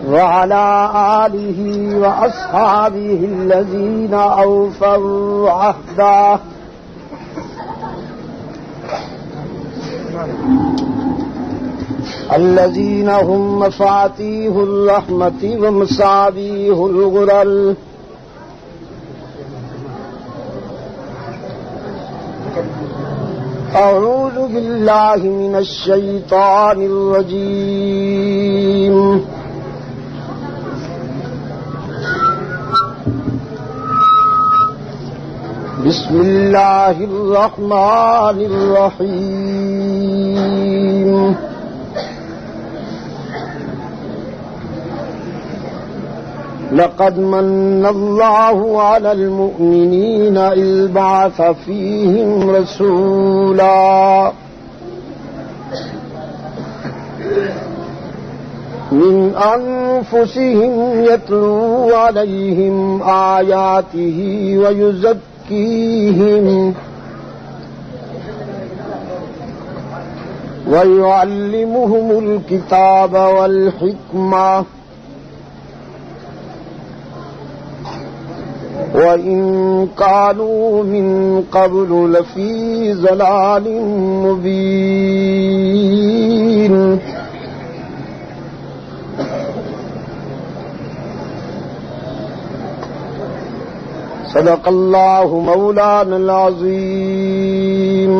وعلى آله وأصحابه الذين أوفوا عهده الذين هم مفاتيح الرحمة ومصابيح الغرر أعوذ بالله من الشيطان الرجيم بسم الله الرحمن الرحيم لقد من الله على المؤمنين إذ بعث فيهم رسولا من أنفسهم يتلو عليهم آياته ويزكيهم ويعلمهم الكتاب والحكمة وَإِن كَانُوا مِن قَبْلُ لَفِي ضَلَالٍ مُّبِينٍ صدق الله مولانا العظيم.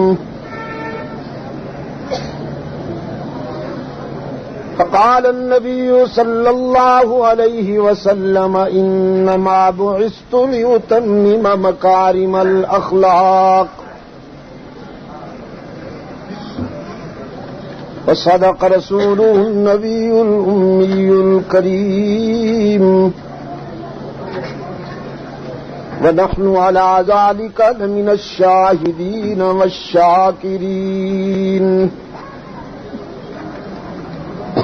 فقال النبي صلى الله عليه وسلم إنما بعثت لأتمم مكارم الأخلاق. وصدق رسوله النبي الأمي الكريم ونحن على ذلك لمن الشاهدين والشاكرين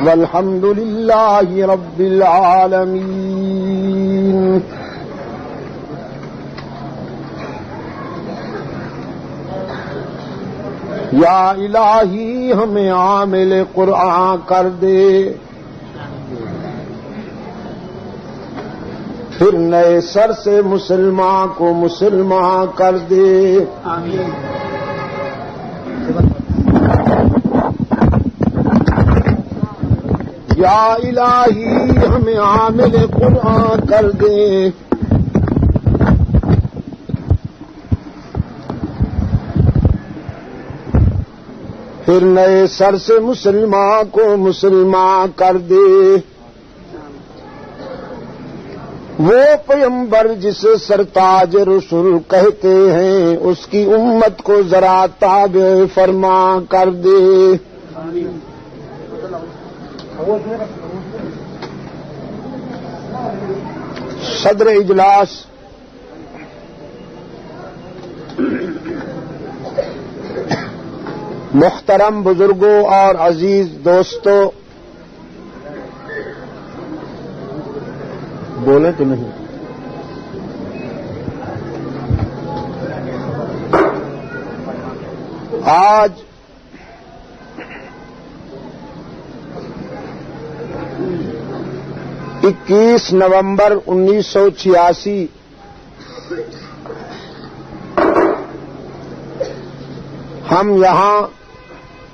والحمد لله رب العالمين. یا الہی ہمیں عامل قرآن کر دے، پھر نئے سر سے مسلمان کو مسلمان کر دے. آمین. یا الہی ہمیں عامل قرآن کر دے، پھر نئے سر سے مسلمان کو مسلمان کر دے. وہ پیغمبر جسے سرتاج رسول کہتے ہیں، اس کی امت کو ذرا تابع فرما کر دے. صدر اجلاس محترم بزرگوں اور عزیز دوستوں، بولے تو نہیں. آج 21 نومبر 1986 ہم یہاں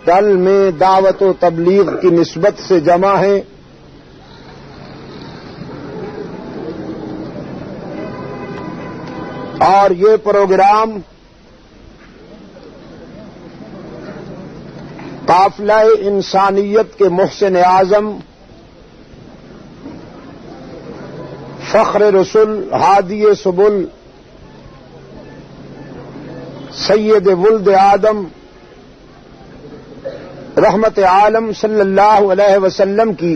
دل میں دعوت و تبلیغ کی نسبت سے جمع ہیں. اور یہ پروگرام قافلہ انسانیت کے محسن اعظم فخر رسول ہادی سبل سید ولد آدم رحمت عالم صلی اللہ علیہ وسلم کی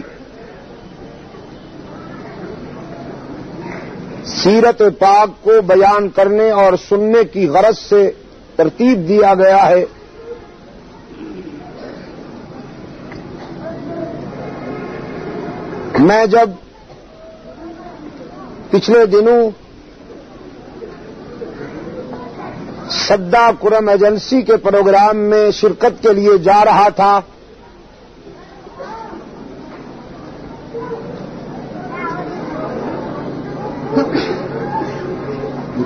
سیرت پاک کو بیان کرنے اور سننے کی غرض سے ترتیب دیا گیا ہے. میں جب پچھلے دنوں سدا کرم ایجنسی کے پروگرام میں شرکت کے لیے جا رہا تھا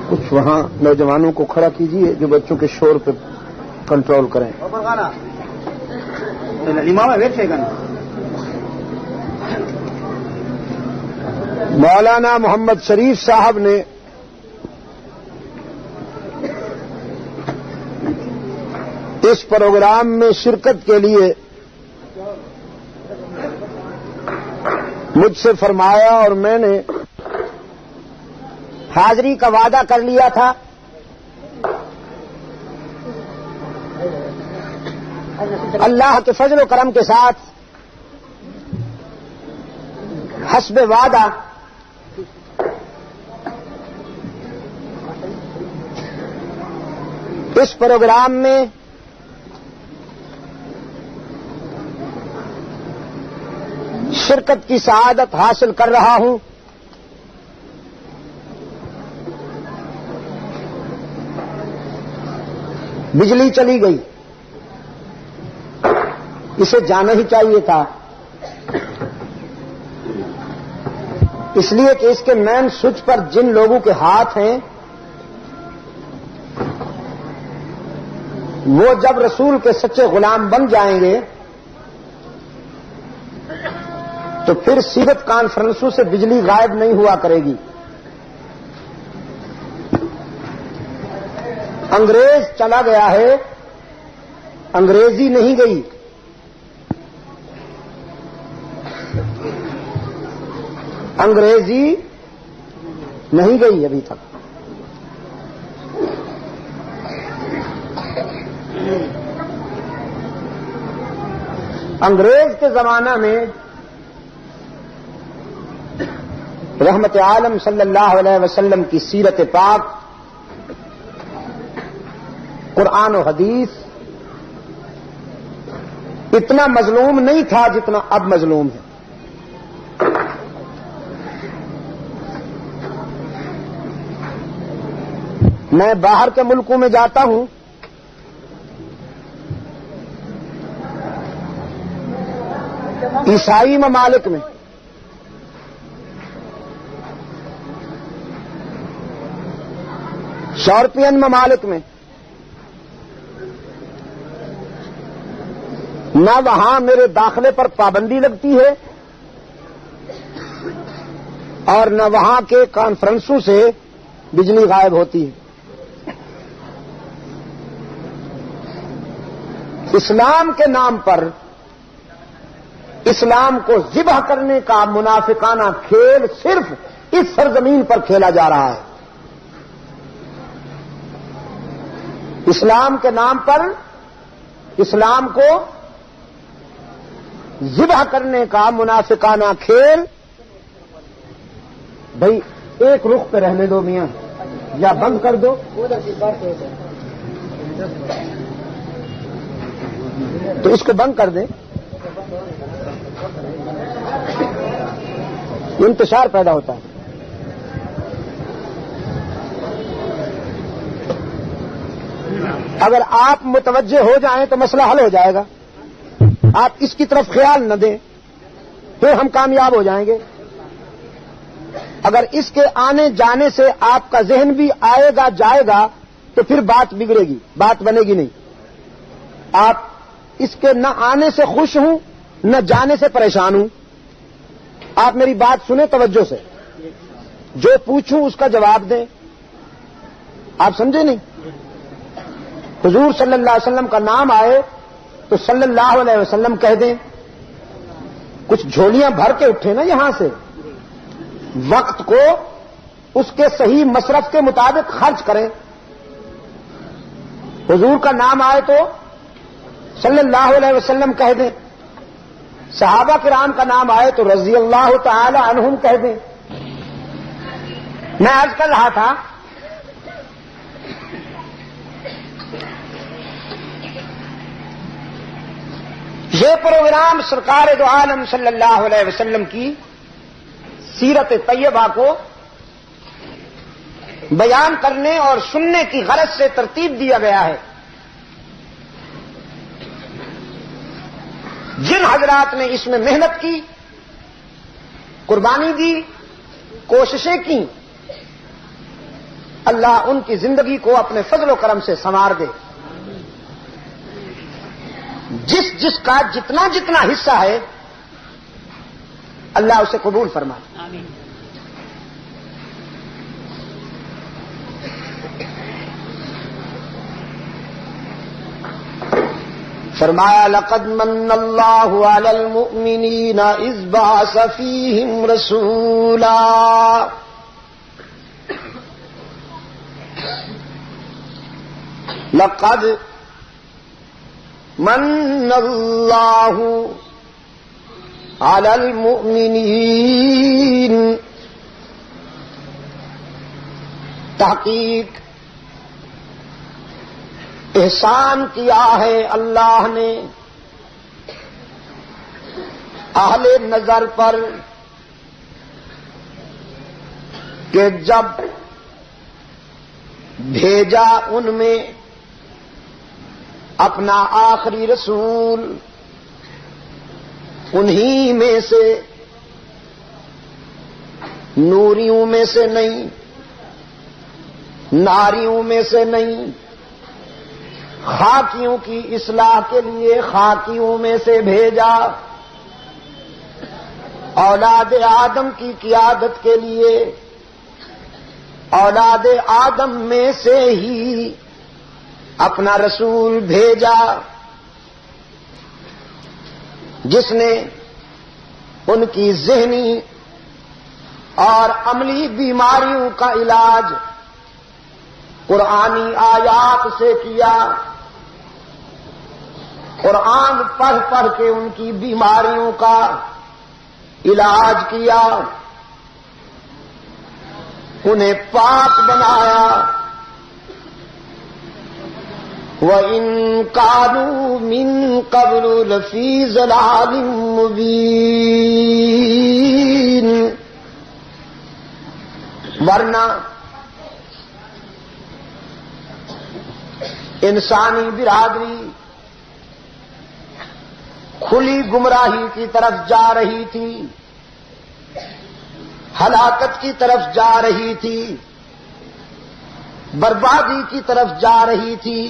کچھ وہاں نوجوانوں کو کھڑا کیجیے جو بچوں کے شور پہ کنٹرول کریں. مولانا محمد شریف صاحب نے اس پروگرام میں شرکت کے لیے مجھ سے فرمایا اور میں نے حاضری کا وعدہ کر لیا تھا. اللہ کے فضل و کرم کے ساتھ حسب وعدہ اس پروگرام میں شرکت کی سعادت حاصل کر رہا ہوں. بجلی چلی گئی، اسے جانا ہی چاہیے تھا، اس لیے کہ اس کے مین سوئچ پر جن لوگوں کے ہاتھ ہیں وہ جب رسول کے سچے غلام بن جائیں گے تو پھر سیرت کانفرنسوں سے بجلی غائب نہیں ہوا کرے گی. انگریز چلا گیا ہے، انگریزی نہیں گئی. انگریزی نہیں گئی ابھی تک. انگریز کے زمانہ میں رحمت عالم صلی اللہ علیہ وسلم کی سیرت پاک، قرآن و حدیث اتنا مظلوم نہیں تھا جتنا اب مظلوم ہے. میں باہر کے ملکوں میں جاتا ہوں، عیسائی ممالک میں یورپین ممالک میں نہ وہاں میرے داخلے پر پابندی لگتی ہے اور نہ وہاں کے کانفرنسوں سے بجلی غائب ہوتی ہے. اسلام کے نام پر اسلام کو ذبح کرنے کا منافقانہ کھیل صرف اس سرزمین پر کھیلا جا رہا ہے. اسلام کے نام پر اسلام کو ذبح کرنے کا منافقانہ کھیل. بھائی ایک رخ پہ رہنے دو میاں، یا بند کر دو. تو اس کو بند کر دیں، انتشار پیدا ہوتا ہے. اگر آپ متوجہ ہو جائیں تو مسئلہ حل ہو جائے گا. آپ اس کی طرف خیال نہ دیں، پھر ہم کامیاب ہو جائیں گے. اگر اس کے آنے جانے سے آپ کا ذہن بھی آئے گا جائے گا تو پھر بات بگڑے گی، بات بنے گی نہیں. آپ اس کے نہ آنے سے خوش ہوں نہ جانے سے پریشان ہوں. آپ میری بات سنیں توجہ سے، جو پوچھوں اس کا جواب دیں. آپ سمجھے نہیں؟ حضور صلی اللہ علیہ وسلم کا نام آئے تو صلی اللہ علیہ وسلم کہہ دیں. کچھ جھولیاں بھر کے اٹھے نا یہاں سے. وقت کو اس کے صحیح مصرف کے مطابق خرچ کریں. حضور کا نام آئے تو صلی اللہ علیہ وسلم کہہ دیں. صحابہ کرام کا نام آئے تو رضی اللہ تعالی عنہم کہہ دیں. میں عرض کر رہا تھا یہ پروگرام سرکار دو عالم صلی اللہ علیہ وسلم کی سیرت طیبہ کو بیان کرنے اور سننے کی غرض سے ترتیب دیا گیا ہے. جن حضرات نے اس میں محنت کی، قربانی دی، کوششیں کی، اللہ ان کی زندگی کو اپنے فضل و کرم سے سنوار دے. جس جس کا جتنا جتنا حصہ ہے اللہ اسے قبول فرمائے. فرمایا لقد من اللہ علی المؤمنین اذ بعث فیہم رسولا. لقد من اللہ علی المؤمنین، تحقیق احسان کیا ہے اللہ نے اہل نظر پر کہ جب بھیجا ان میں اپنا آخری رسول، انہی میں سے، نوریوں میں سے نہیں، ناریوں میں سے نہیں، خاکیوں کی اصلاح کے لیے خاکیوں میں سے بھیجا، اولاد آدم کی قیادت کے لیے اولاد آدم میں سے ہی اپنا رسول بھیجا، جس نے ان کی ذہنی اور عملی بیماریوں کا علاج قرآنی آیات سے کیا، قرآن پڑھ پڑھ کے ان کی بیماریوں کا علاج کیا، انہیں پاک بنایا. وَإِن كَانُوا مِن قَبْلُ لَفِي ضَلَالٍ مُّبِينٍ. ورنہ انسانی برادری کھلی گمراہی کی طرف جا رہی تھی، ہلاکت کی طرف جا رہی تھی، بربادی کی طرف جا رہی تھی.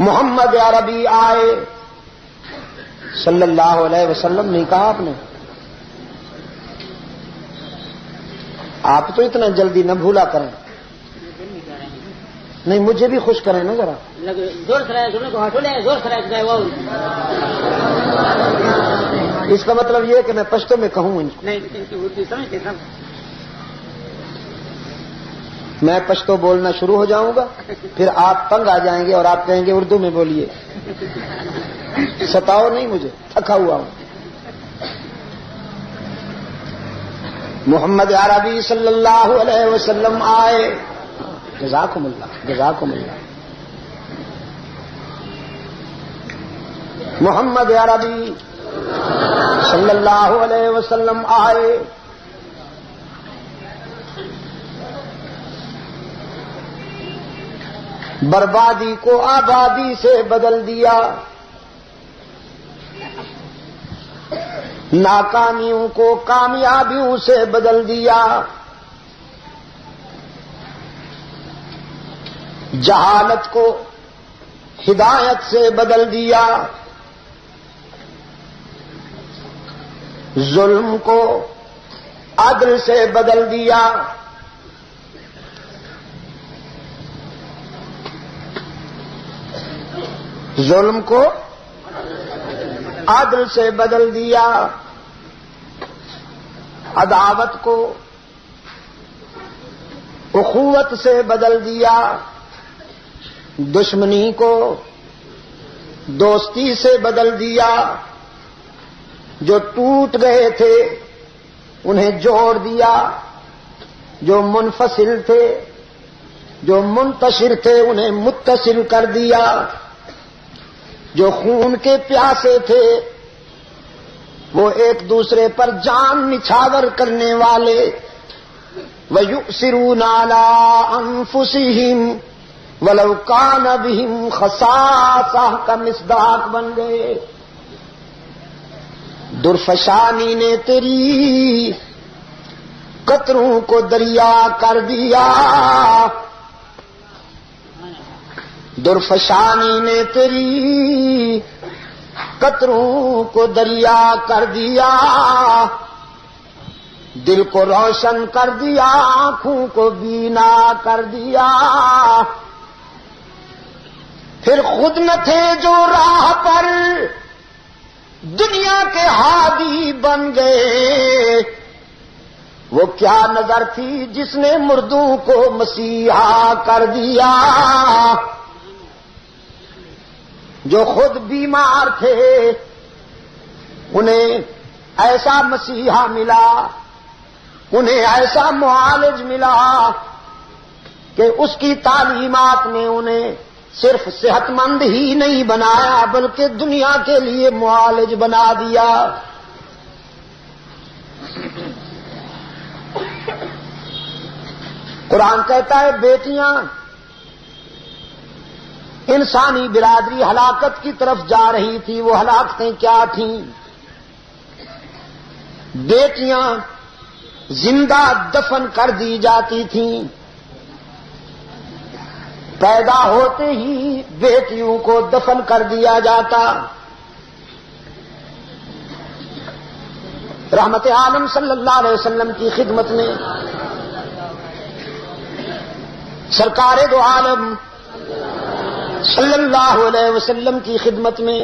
محمد عربی آئے صلی اللہ علیہ وسلم. نہیں کہا آپ نے؟ آپ تو اتنا جلدی نہ بھولا کریں. نہیں مجھے بھی خوش کریں نا ذرا. اس کا مطلب یہ کہ میں پشتو میں کہوں ان کو. میں پشتو بولنا شروع ہو جاؤں گا، پھر آپ تنگ آ جائیں گے اور آپ کہیں گے اردو میں بولیے. ستاؤ نہیں، مجھے تھکا ہوا ہوں. محمد عربی صلی اللہ علیہ وسلم آئے. جزاکم اللہ، جزاکم اللہ. محمد عربی صلی اللہ علیہ وسلم آئے. بربادی کو آبادی سے بدل دیا، ناکامیوں کو کامیابیوں سے بدل دیا، جہالت کو ہدایت سے بدل دیا، ظلم کو عدل سے بدل دیا، ظلم کو عدل سے بدل دیا، عداوت کو اخوت سے بدل دیا، دشمنی کو دوستی سے بدل دیا، جو ٹوٹ گئے تھے انہیں جوڑ دیا، جو منفصل تھے، جو منتشر تھے انہیں متصل کر دیا، جو خون کے پیاسے تھے وہ ایک دوسرے پر جان نچھاور کرنے والے، وَيُؤْثِرُونَ عَلَىٰ أَنفُسِهِمْ وَلَوْ كَانَ بِهِمْ خَصَاصَةٌ کا مصداق بن گئے. درفشانی نے تیری قطروں کو دریا کر دیا، درفشانی نے تیری قطروں کو دریا کر دیا، دل کو روشن کر دیا، آنکھوں کو بینا کر دیا۔ پھر خود نہ تھے جو راہ پر دنیا کے ہادی بن گئے، وہ کیا نظر تھی جس نے مردوں کو مسیحا کر دیا۔ جو خود بیمار تھے انہیں ایسا مسیحا ملا، انہیں ایسا معالج ملا کہ اس کی تعلیمات نے انہیں صرف صحت مند ہی نہیں بنایا بلکہ دنیا کے لیے معالج بنا دیا۔ قرآن کہتا ہے بیٹیاں انسانی برادری ہلاکت کی طرف جا رہی تھی، وہ ہلاکتیں کیا تھیں؟ بیٹیاں زندہ دفن کر دی جاتی تھیں، پیدا ہوتے ہی بیٹیوں کو دفن کر دیا جاتا۔ رحمت عالم صلی اللہ علیہ وسلم کی خدمت میں، سرکار دو عالم صلی اللہ علیہ وسلم کی خدمت میں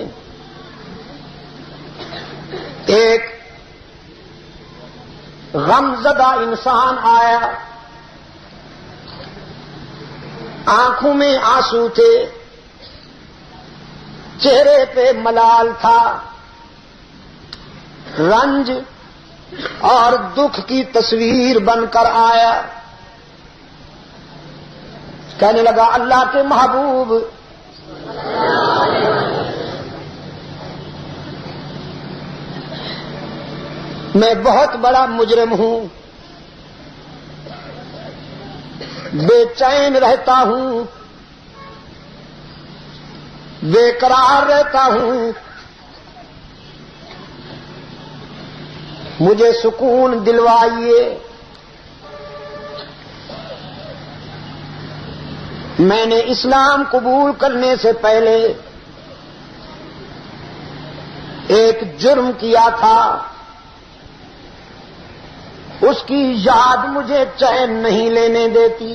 ایک غمزدہ انسان آیا، آنکھوں میں آنسو تھے، چہرے پہ ملال تھا، رنج اور دکھ کی تصویر بن کر آیا۔ کہنے لگا اللہ کے محبوب میں بہت بڑا مجرم ہوں، بے چین رہتا ہوں، بے قرار رہتا ہوں، مجھے سکون دلوائیے۔ میں نے اسلام قبول کرنے سے پہلے ایک جرم کیا تھا، اس کی یاد مجھے چین نہیں لینے دیتی۔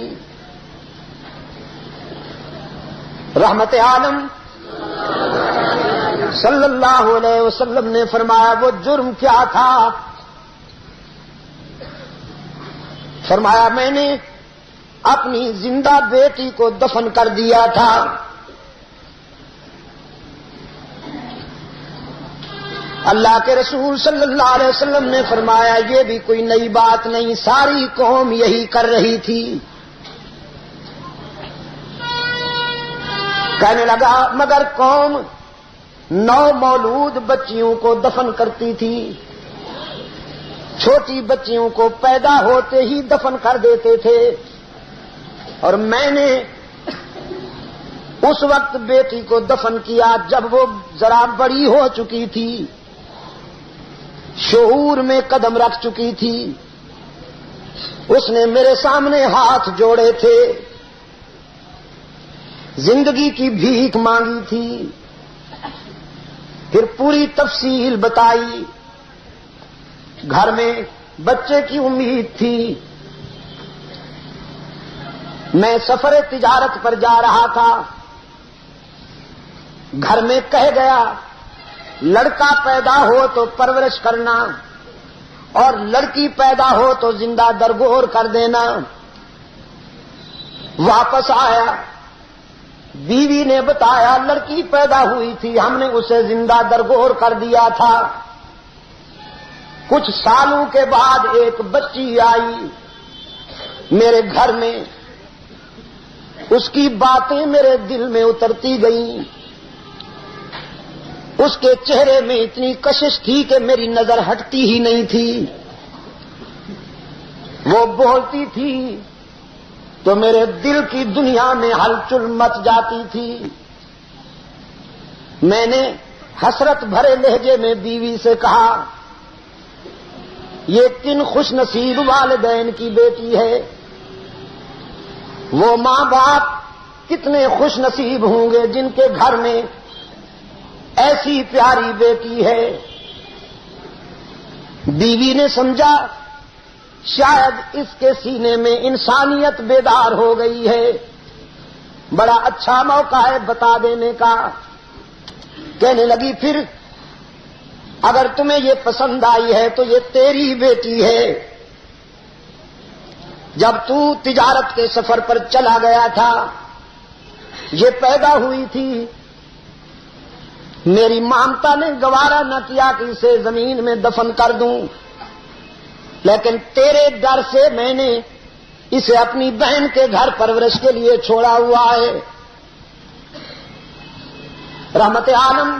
رحمت عالم صلی اللہ علیہ وسلم نے فرمایا وہ جرم کیا تھا؟ فرمایا میں نے اپنی زندہ بیٹی کو دفن کر دیا تھا۔ اللہ کے رسول صلی اللہ علیہ وسلم نے فرمایا یہ بھی کوئی نئی بات نہیں، ساری قوم یہی کر رہی تھی۔ کہنے لگا مگر قوم 9 مولود بچیوں کو دفن کرتی تھی، چھوٹی بچیوں کو پیدا ہوتے ہی دفن کر دیتے تھے، اور میں نے اس وقت بیٹی کو دفن کیا جب وہ ذرا بڑی ہو چکی تھی، شعور میں قدم رکھ چکی تھی۔ اس نے میرے سامنے ہاتھ جوڑے تھے، زندگی کی بھیک مانگی تھی، پھر پوری تفصیل بتائی۔ گھر میں بچے کی امید تھی، میں سفر تجارت پر جا رہا تھا، گھر میں کہہ گیا لڑکا پیدا ہو تو پرورش کرنا اور لڑکی پیدا ہو تو زندہ درگور کر دینا۔ واپس آیا، بیوی نے بتایا لڑکی پیدا ہوئی تھی، ہم نے اسے زندہ درگور کر دیا تھا۔ کچھ سالوں کے بعد ایک بچی آئی میرے گھر میں، اس کی باتیں میرے دل میں اترتی گئیں، اس کے چہرے میں اتنی کشش تھی کہ میری نظر ہٹتی ہی نہیں تھی۔ وہ بولتی تھی تو میرے دل کی دنیا میں ہلچل مچ جاتی تھی۔ میں نے حسرت بھرے لہجے میں بیوی سے کہا یہ کن خوش نصیب والدین کی بیٹی ہے، وہ ماں باپ کتنے خوش نصیب ہوں گے جن کے گھر میں ایسی پیاری بیٹی ہے۔ بیوی نے سمجھا شاید اس کے سینے میں انسانیت بیدار ہو گئی ہے، بڑا اچھا موقع ہے بتا دینے کا۔ کہنے لگی پھر اگر تمہیں یہ پسند آئی ہے تو یہ تیری بیٹی ہے۔ جب تو تجارت کے سفر پر چلا گیا تھا یہ پیدا ہوئی تھی، میری مامتا نے گوارا نہ کیا کہ اسے زمین میں دفن کر دوں، لیکن تیرے ڈر سے میں نے اسے اپنی بہن کے گھر پرورش کے لیے چھوڑا ہوا ہے۔ رحمت عالم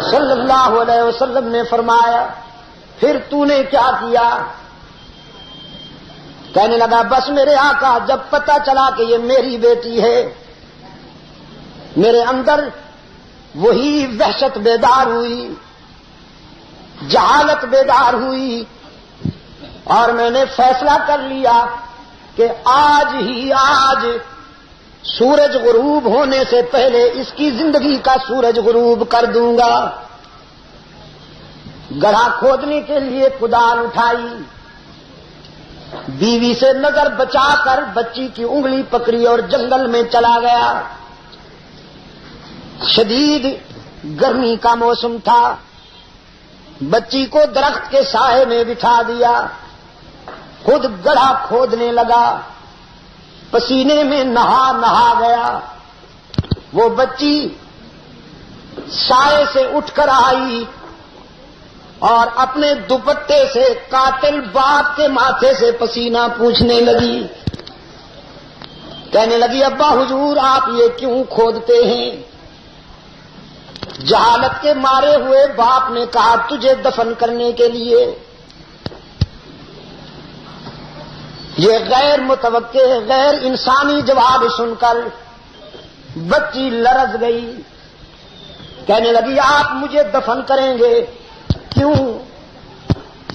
صلی اللہ علیہ وسلم نے فرمایا پھر تو نے کیا کیا؟ کہنے لگا بس میرے آقا جب پتہ چلا کہ یہ میری بیٹی ہے میرے اندر وہی وحشت بیدار ہوئی، جہالت بیدار ہوئی، اور میں نے فیصلہ کر لیا کہ آج سورج غروب ہونے سے پہلے اس کی زندگی کا سورج غروب کر دوں گا۔ گڑھا کھودنے کے لیے کدال اٹھائی، بیوی سے نظر بچا کر بچی کی انگلی پکڑی اور جنگل میں چلا گیا۔ شدید گرمی کا موسم تھا، بچی کو درخت کے سائے میں بٹھا دیا، خود گڑھا کھودنے لگا، پسینے میں نہا گیا۔ وہ بچی سائے سے اٹھ کر آئی اور اپنے دوپٹے سے قاتل باپ کے ماتھے سے پسینہ پوچھنے لگی، کہنے لگی ابا حضور آپ یہ کیوں کھودتے ہیں؟ جہالت کے مارے ہوئے باپ نے کہا تجھے دفن کرنے کے لیے۔ یہ غیر متوقع غیر انسانی جواب سن کر بچی لرز گئی، کہنے لگی آپ مجھے دفن کریں گے؟ کیوں؟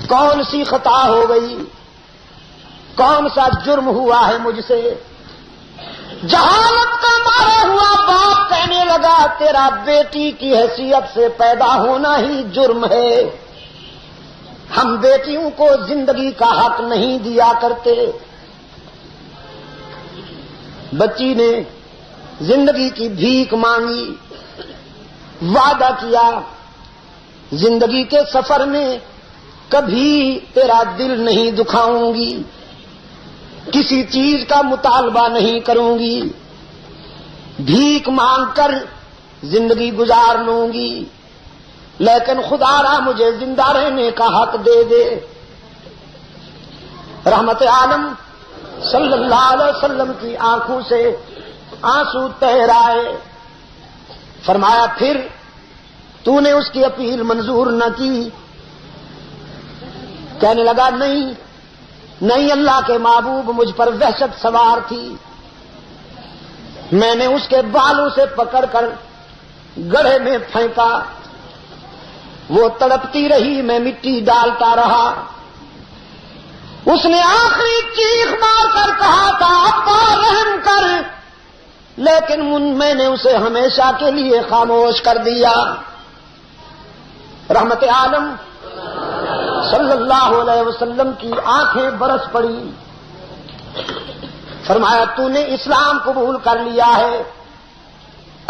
کون سی خطا ہو گئی؟ کون سا جرم ہوا ہے مجھ سے؟ جہالت کا مارا ہوا باپ کہنے لگا تیرا بیٹی کی حیثیت سے پیدا ہونا ہی جرم ہے، ہم بیٹیوں کو زندگی کا حق نہیں دیا کرتے۔ بچی نے زندگی کی بھیک مانگی، وعدہ کیا زندگی کے سفر میں کبھی تیرا دل نہیں دکھاؤں گی، کسی چیز کا مطالبہ نہیں کروں گی، بھیک مانگ کر زندگی گزار لوں گی، لیکن خدا را مجھے زندہ رہنے کا حق دے دے۔ رحمت عالم صلی اللہ علیہ وسلم کی آنکھوں سے آنسو تیر آئے، فرمایا پھر تو نے اس کی اپیل منظور نہ کی؟ کہنے لگا نہیں اللہ کے محبوب مجھ پر وحشت سوار تھی، میں نے اس کے بالوں سے پکڑ کر گڑھے میں پھینکا، وہ تڑپتی رہی، میں مٹی ڈالتا رہا، اس نے آخری چیخ مار کر کہا تھا ابا رحم کر، لیکن میں نے اسے ہمیشہ کے لیے خاموش کر دیا۔ رحمت عالم صلی اللہ علیہ وسلم کی آنکھیں برس پڑی، فرمایا تو نے اسلام قبول کر لیا ہے،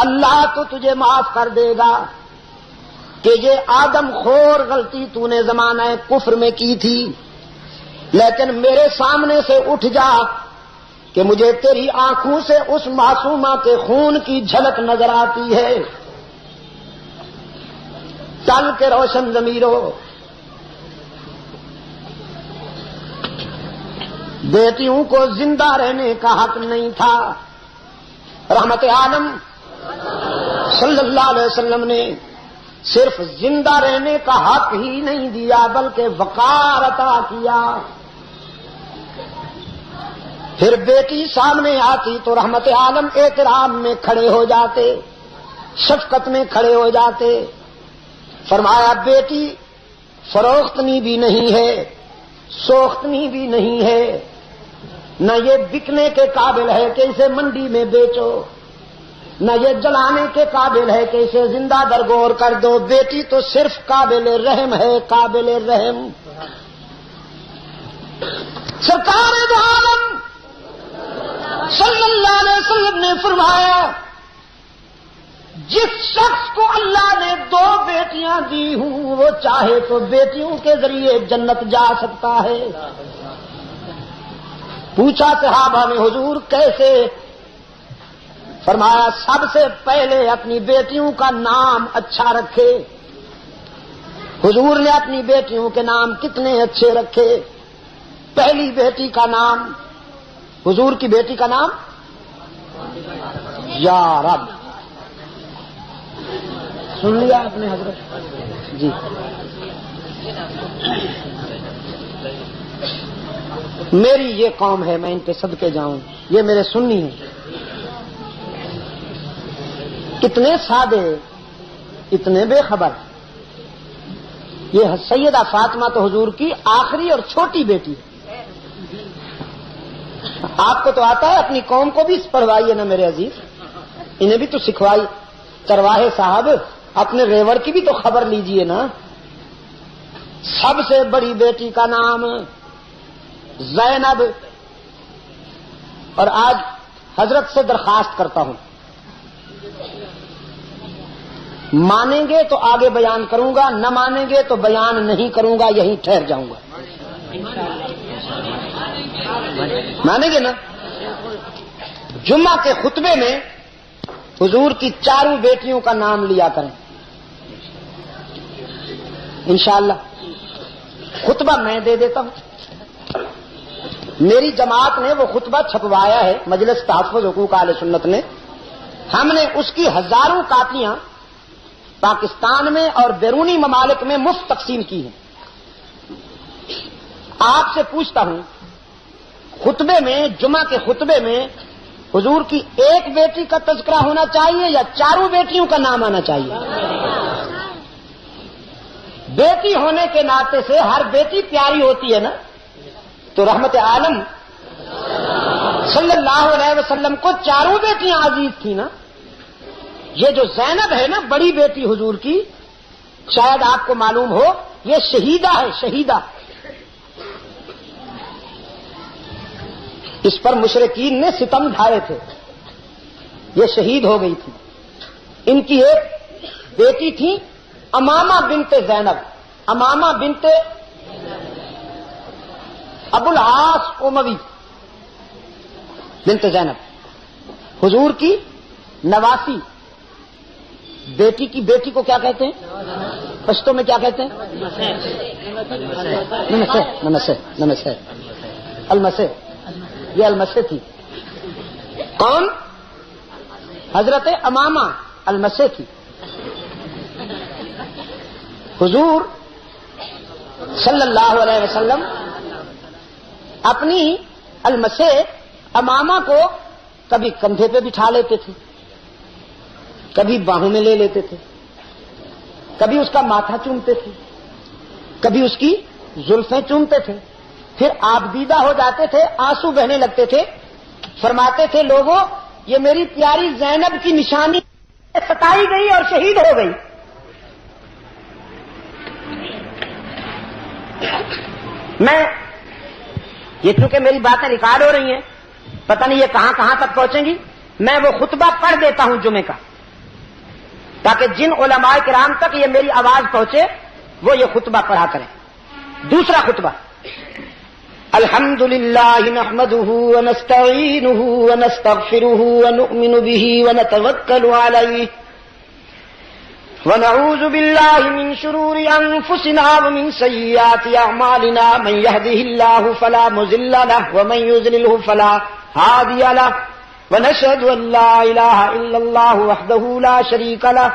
اللہ تو تجھے معاف کر دے گا کہ یہ آدم خور غلطی تو نے زمانہ کفر میں کی تھی، لیکن میرے سامنے سے اٹھ جا کہ مجھے تیری آنکھوں سے اس معصومہ کے خون کی جھلک نظر آتی ہے۔ چل کے روشن ضمیرو، بیٹیوں کو زندہ رہنے کا حق نہیں تھا۔ رحمت عالم صلی اللہ علیہ وسلم نے صرف زندہ رہنے کا حق ہی نہیں دیا بلکہ وقار عطا کیا۔ پھر بیٹی سامنے آتی تو رحمت عالم احترام میں کھڑے ہو جاتے، شفقت میں کھڑے ہو جاتے، فرمایا بیٹی فروختنی بھی نہیں ہے، سوختنی بھی نہیں ہے، نہ یہ بکنے کے قابل ہے کہ اسے منڈی میں بیچو، نہ یہ جلانے کے قابل ہے کہ اسے زندہ درگور کر دو. بیٹی تو صرف قابل رحم ہے، قابل رحم. سرکار دو عالم صلی اللہ علیہ وسلم نے فرمایا جس شخص کو اللہ نے 2 بیٹیاں دی ہوں وہ چاہے تو بیٹیوں کے ذریعے جنت جا سکتا ہے. پوچھا صحابہ نے حضور کیسے؟ فرمایا سب سے پہلے اپنی بیٹیوں کا نام اچھا رکھے. حضور نے اپنی بیٹیوں کے نام کتنے اچھے رکھے. پہلی بیٹی کا نام، حضور کی بیٹی کا نام یا رب. سن لیا آپ نے حضرت جی. میری یہ قوم ہے، میں ان کے صدقے جاؤں، یہ میرے سنی ہیں. کتنے سادے، اتنے بے خبر. یہ سیدہ فاطمہ تو حضور کی آخری اور چھوٹی بیٹی ہے. آپ کو تو آتا ہے، اپنی قوم کو بھی پڑھوائیے نا میرے عزیز، انہیں بھی تو سکھوائی. چرواہے صاحب اپنے ریوڑ کی بھی تو خبر لیجئے نا. سب سے بڑی بیٹی کا نام زینب. اور آج حضرت سے درخواست کرتا ہوں، مانیں گے تو آگے بیان کروں گا، نہ مانیں گے تو بیان نہیں کروں گا، یہیں ٹھہر جاؤں گا. مانیں گے نا؟ جمعہ کے خطبے میں حضور کی 4 بیٹیوں کا نام لیا کریں انشاءاللہ. خطبہ میں دے دیتا ہوں. میری جماعت نے وہ خطبہ چھپوایا ہے، مجلس تحفظ حقوق اہل سنت نے. ہم نے اس کی ہزاروں کاپیاں پاکستان میں اور بیرونی ممالک میں مفت تقسیم کی ہیں. آپ سے پوچھتا ہوں، خطبے میں، جمعہ کے خطبے میں حضور کی ایک بیٹی کا تذکرہ ہونا چاہیے یا 4 بیٹیوں کا نام آنا چاہیے؟ بیٹی ہونے کے ناطے سے ہر بیٹی پیاری ہوتی ہے نا. تو رحمت عالم صلی اللہ علیہ وسلم کو 4 بیٹیاں عزیز تھیں نا. یہ جو زینب ہے نا بڑی بیٹی حضور کی، شاید آپ کو معلوم ہو، یہ شہیدہ ہے، شہیدہ. اس پر مشرکین نے ستم ڈھائے تھے، یہ شہید ہو گئی تھی. ان کی ایک بیٹی تھی امامہ بنت زینب، امامہ بنت ابو العاص اموی بنت زینب، حضور کی نواسی. بیٹی کی بیٹی کو کیا کہتے ہیں پشتو میں؟ کیا کہتے ہیں؟ نمسے المسے. یہ المسے تھی. کون؟ حضرت امامہ المسے تھی. حضور صلی اللہ علیہ وسلم اپنی المسے امامہ کو کبھی کندھے پہ بٹھا لیتے تھے، کبھی باہوں میں لے لیتے تھے، کبھی اس کا ماتھا چومتے تھے، کبھی اس کی زلفیں چومتے تھے. پھر آپ دیدہ ہو جاتے تھے، آنسو بہنے لگتے تھے، فرماتے تھے لوگوں یہ میری پیاری زینب کی نشانی ستائی گئی اور شہید ہو گئی. میں یہ چونکہ میری باتیں ریکارڈ ہو رہی ہیں، پتہ نہیں یہ کہاں کہاں تک پہنچیں گی. میں وہ خطبہ پڑھ دیتا ہوں جمعے کا، تاکہ جن علماء کرام تک یہ میری آواز پہنچے وہ یہ خطبہ پڑھا کریں. دوسرا خطبہ: الحمد للہ نحمده ونستعینه ونستغفره ونؤمن به ونتوکل علیہ ونعوذ باللہ من شرور انفسنا ومن سیئات اعمالنا من يهده الله فلا مضل له ومن يضلل فلا هادي له ونشهد ان لا اله الا الله وحده لا شريك له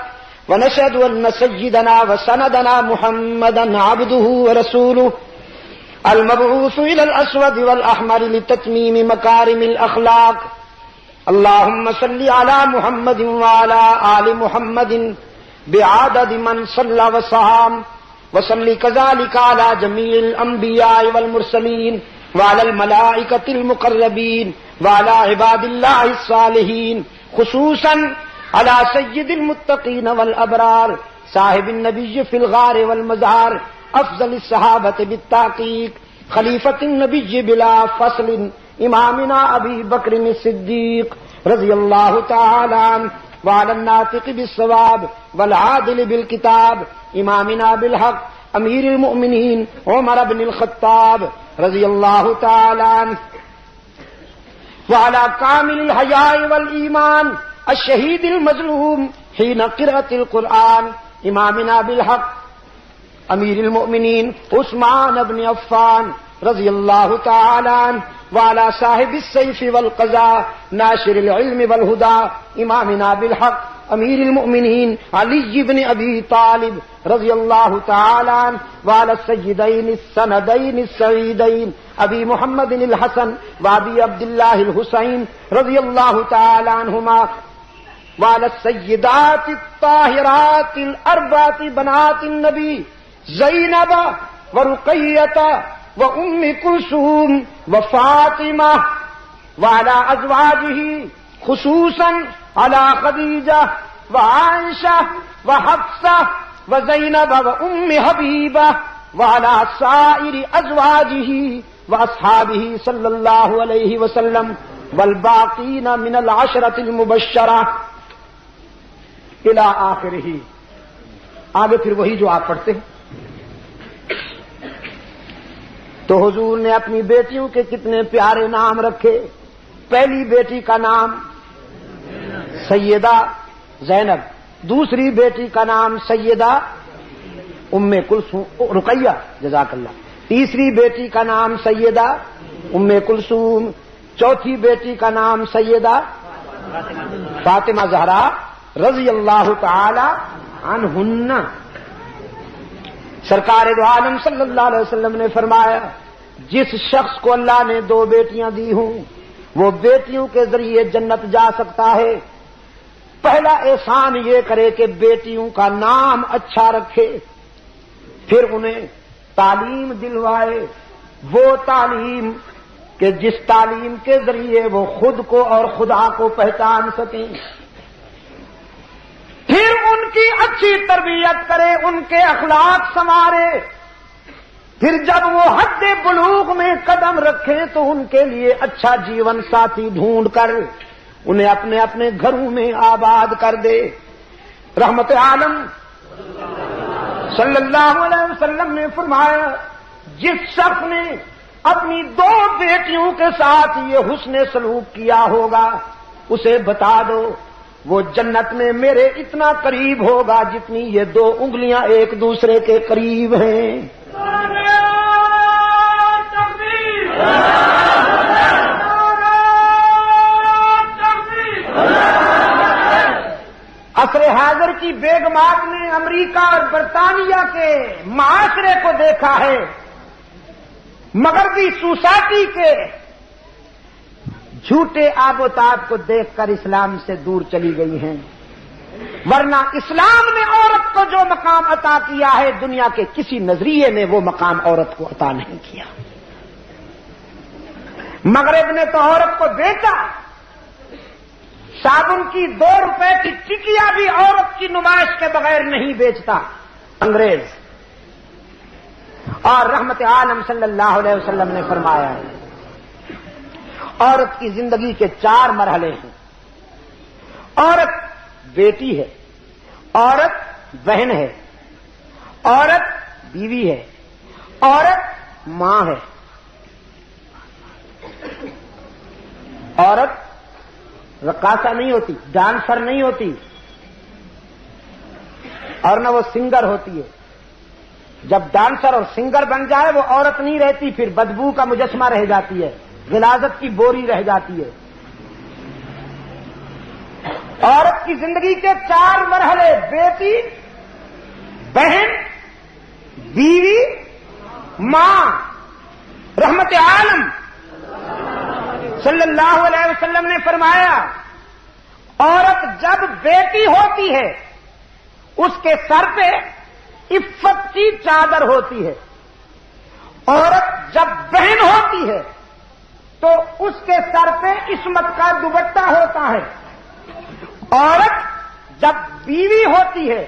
ونشهد ان سيدنا وسندنا محمدا عبده ورسوله المبعوث الى الاسود والاحمر لتتميم مكارم الاخلاق. اللهم صل على محمد وعلى آل محمد بعدد من صلى وصام وصلی کذالک علی جمیع الانبیاء والمرسلین وعلی الملائکۃ المقربین وعلی عباد اللہ الصالحین خصوصا علی سید المتقین والابرار صاحب النبی فی الغار والمزار افضل الصحابۃ بالتحقیق خلیفۃ النبی بلا فصل امامنا ابی بکر الصدیق رضی اللہ تعالی عنہ وعلى الناطق بالصواب والعادل بالكتاب امامنا بالحق امیر المؤمنین عمر بن الخطاب رضی اللہ تعالی عنہ وعلى كامل الحیاء والایمان الشہید المظلوم حين قرأت القرآن امامنا بالحق امیر المؤمنین عثمان بن عفان رضی اللہ تعالی عنہ وعلى صاحب السيف والقضاء ناشر العلم والهدى امامنا بالحق امیر المؤمنین علی بن ابی طالب رضی اللہ تعالی عنہ وعلى السیدین السندین السعیدین ابی محمد الحسن وابی عبداللہ الحسین رضی اللہ تعالی عنہما وعلى السیدات الطاہرات الاربعۃ بنات النبی زینب ورقیۃ وام کلثوم وفاطمہ وعلى ازواجہ خصوصا على خدیجہ وعائشہ وحفصہ وزینب وام حبیبہ وعلى سائر ازواجہ واصحابہ صلی اللہ علیہ وسلم والباقین من العشرۃ المبشرہ الی آخرہ. آگے پھر وہی جو آپ پڑھتے ہیں. تو حضور نے اپنی بیٹیوں کے کتنے پیارے نام رکھے. پہلی بیٹی کا نام سیدہ زینب، دوسری بیٹی کا نام سیدہ ام کلثوم رقیہ جزاک اللہ، تیسری بیٹی کا نام سیدہ ام کلثوم، چوتھی بیٹی کا نام سیدہ فاطمہ زہرا رضی اللہ تعالی عنہن. سرکار دو عالم صلی اللہ علیہ وسلم نے فرمایا جس شخص کو اللہ نے 2 بیٹیاں دی ہوں وہ بیٹیوں کے ذریعے جنت جا سکتا ہے. پہلا احسان یہ کرے کہ بیٹیوں کا نام اچھا رکھے، پھر انہیں تعلیم دلوائے، وہ تعلیم کہ جس تعلیم کے ذریعے وہ خود کو اور خدا کو پہچان سکیں. پھر ان کی اچھی تربیت کرے، ان کے اخلاق سنوارے. پھر جب وہ حد بلوغ میں قدم رکھیں تو ان کے لیے اچھا جیون ساتھی ڈھونڈ کر انہیں اپنے اپنے گھروں میں آباد کر دے. رحمت عالم صلی اللہ علیہ وسلم نے فرمایا جس شخص نے اپنی 2 بیٹیوں کے ساتھ یہ حسن سلوک کیا ہوگا اسے بتا دو وہ جنت میں میرے اتنا قریب ہوگا جتنی یہ 2 انگلیاں ایک دوسرے کے قریب ہیں. عصر حاضر کی بیگمات نے امریکہ اور برطانیہ کے معاشرے کو دیکھا ہے، مغربی سوسائٹی کے جھوٹے آب و تاب کو دیکھ کر اسلام سے دور چلی گئی ہیں. ورنہ اسلام نے عورت کو جو مقام عطا کیا ہے دنیا کے کسی نظریے نے وہ مقام عورت کو عطا نہیں کیا. مغرب نے تو عورت کو بیچا. صابن کی 2 روپے کی ٹکیا بھی عورت کی نمائش کے بغیر نہیں بیچتا انگریز. اور رحمت عالم صلی اللہ علیہ وسلم نے فرمایا عورت کی زندگی کے 4 مرحلے ہیں. عورت بیٹی ہے، عورت بہن ہے، عورت بیوی ہے، عورت ماں ہے. عورت رقاصہ نہیں ہوتی، ڈانسر نہیں ہوتی، اور نہ وہ سنگر ہوتی ہے. جب ڈانسر اور سنگر بن جائے وہ عورت نہیں رہتی، پھر بدبو کا مجسمہ رہ جاتی ہے، غلاظت کی بوری رہ جاتی ہے. عورت کی زندگی کے 4 مرحلے: بیٹی، بہن، بیوی، ماں. رحمت عالم صلی اللہ علیہ وسلم نے فرمایا عورت جب بیٹی ہوتی ہے اس کے سر پہ عفت کی چادر ہوتی ہے. عورت جب بہن ہوتی ہے تو اس کے سر پہ عصمت کا دوپٹہ ہوتا ہے. عورت جب بیوی ہوتی ہے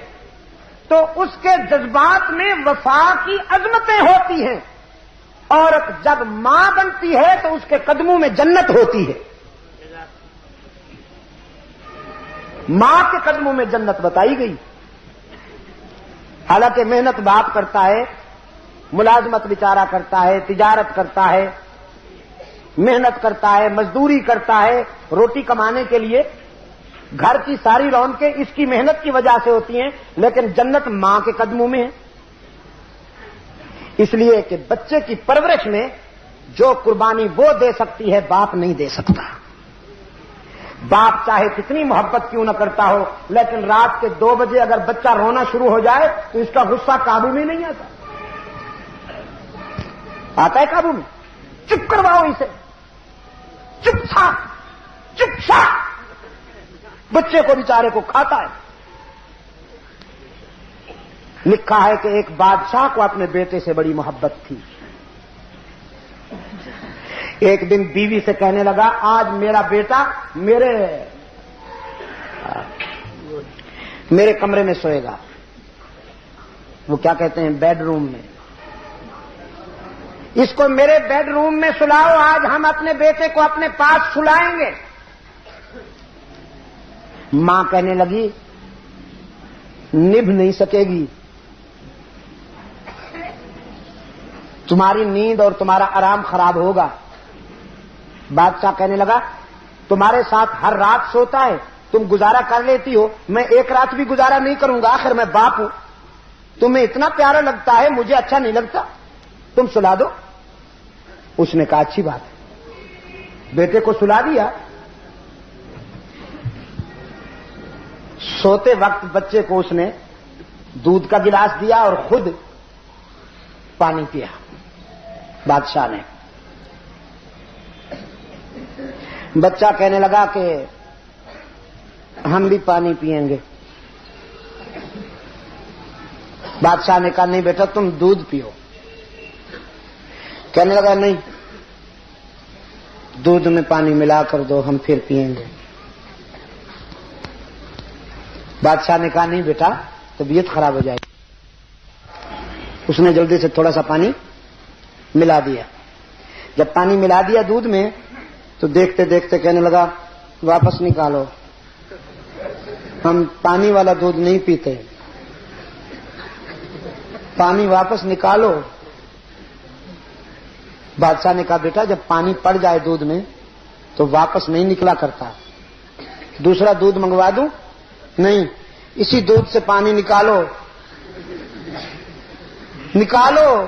تو اس کے جذبات میں وفا کی عظمتیں ہوتی ہیں. عورت جب ماں بنتی ہے تو اس کے قدموں میں جنت ہوتی ہے. ماں کے قدموں میں جنت بتائی گئی. حالانکہ محنت باپ کرتا ہے, ملازمت بیچارہ کرتا ہے, تجارت کرتا ہے, محنت کرتا ہے, مزدوری کرتا ہے روٹی کمانے کے لیے. گھر کی ساری رونقیں اس کی محنت کی وجہ سے ہوتی ہیں, لیکن جنت ماں کے قدموں میں ہے. اس لیے کہ بچے کی پرورش میں جو قربانی وہ دے سکتی ہے باپ نہیں دے سکتا. باپ چاہے کتنی محبت کیوں نہ کرتا ہو, لیکن رات کے 2 بجے اگر بچہ رونا شروع ہو جائے تو اس کا غصہ قابو میں نہیں آتا. آتا ہے قابو میں؟ چپ کرواؤ اسے, چپ سا بچے کو بیچارے کو کھاتا ہے. لکھا ہے کہ ایک بادشاہ کو اپنے بیٹے سے بڑی محبت تھی. ایک دن بیوی سے کہنے لگا آج میرا بیٹا میرے کمرے میں سوئے گا. وہ کیا کہتے ہیں, بیڈ روم میں. اس کو میرے بیڈ روم میں سلاؤ, آج ہم اپنے بیٹے کو اپنے پاس سلائیں گے. ماں کہنے لگی نبھ نہیں سکے گی, تمہاری نیند اور تمہارا آرام خراب ہوگا. بادشاہ کہنے لگا تمہارے ساتھ ہر رات سوتا ہے, تم گزارا کر لیتی ہو, میں ایک رات بھی گزارا نہیں کروں گا, آخر میں باپ ہوں. تمہیں اتنا پیارا لگتا ہے, مجھے اچھا نہیں لگتا, تم سلا دو. اس نے کہا اچھی بات ہے. بیٹے کو سلا دیا. سوتے وقت بچے کو اس نے دودھ کا گلاس دیا اور خود پانی پیا. بادشاہ نے. بچہ کہنے لگا کہ ہم بھی پانی پیئیں گے. بادشاہ نے کہا نہیں بیٹا تم دودھ پیو. کہنے لگا نہیں, دودھ میں پانی ملا کر دو, ہم پھر پیئیں گے. بادشاہ نے کہا نہیں بیٹا طبیعت خراب ہو جائے گی. اس نے جلدی سے تھوڑا سا پانی ملا دیا. جب پانی ملا دیا دودھ میں تو دیکھتے دیکھتے کہنے لگا واپس نکالو, ہم پانی والا دودھ نہیں پیتے, پانی واپس نکالو. بادشاہ نے کہا بیٹا جب پانی پڑ جائے دودھ میں تو واپس نہیں نکلا کرتا, دوسرا دودھ منگوا دوں؟ نہیں, اسی دودھ سے پانی نکالو. نکالو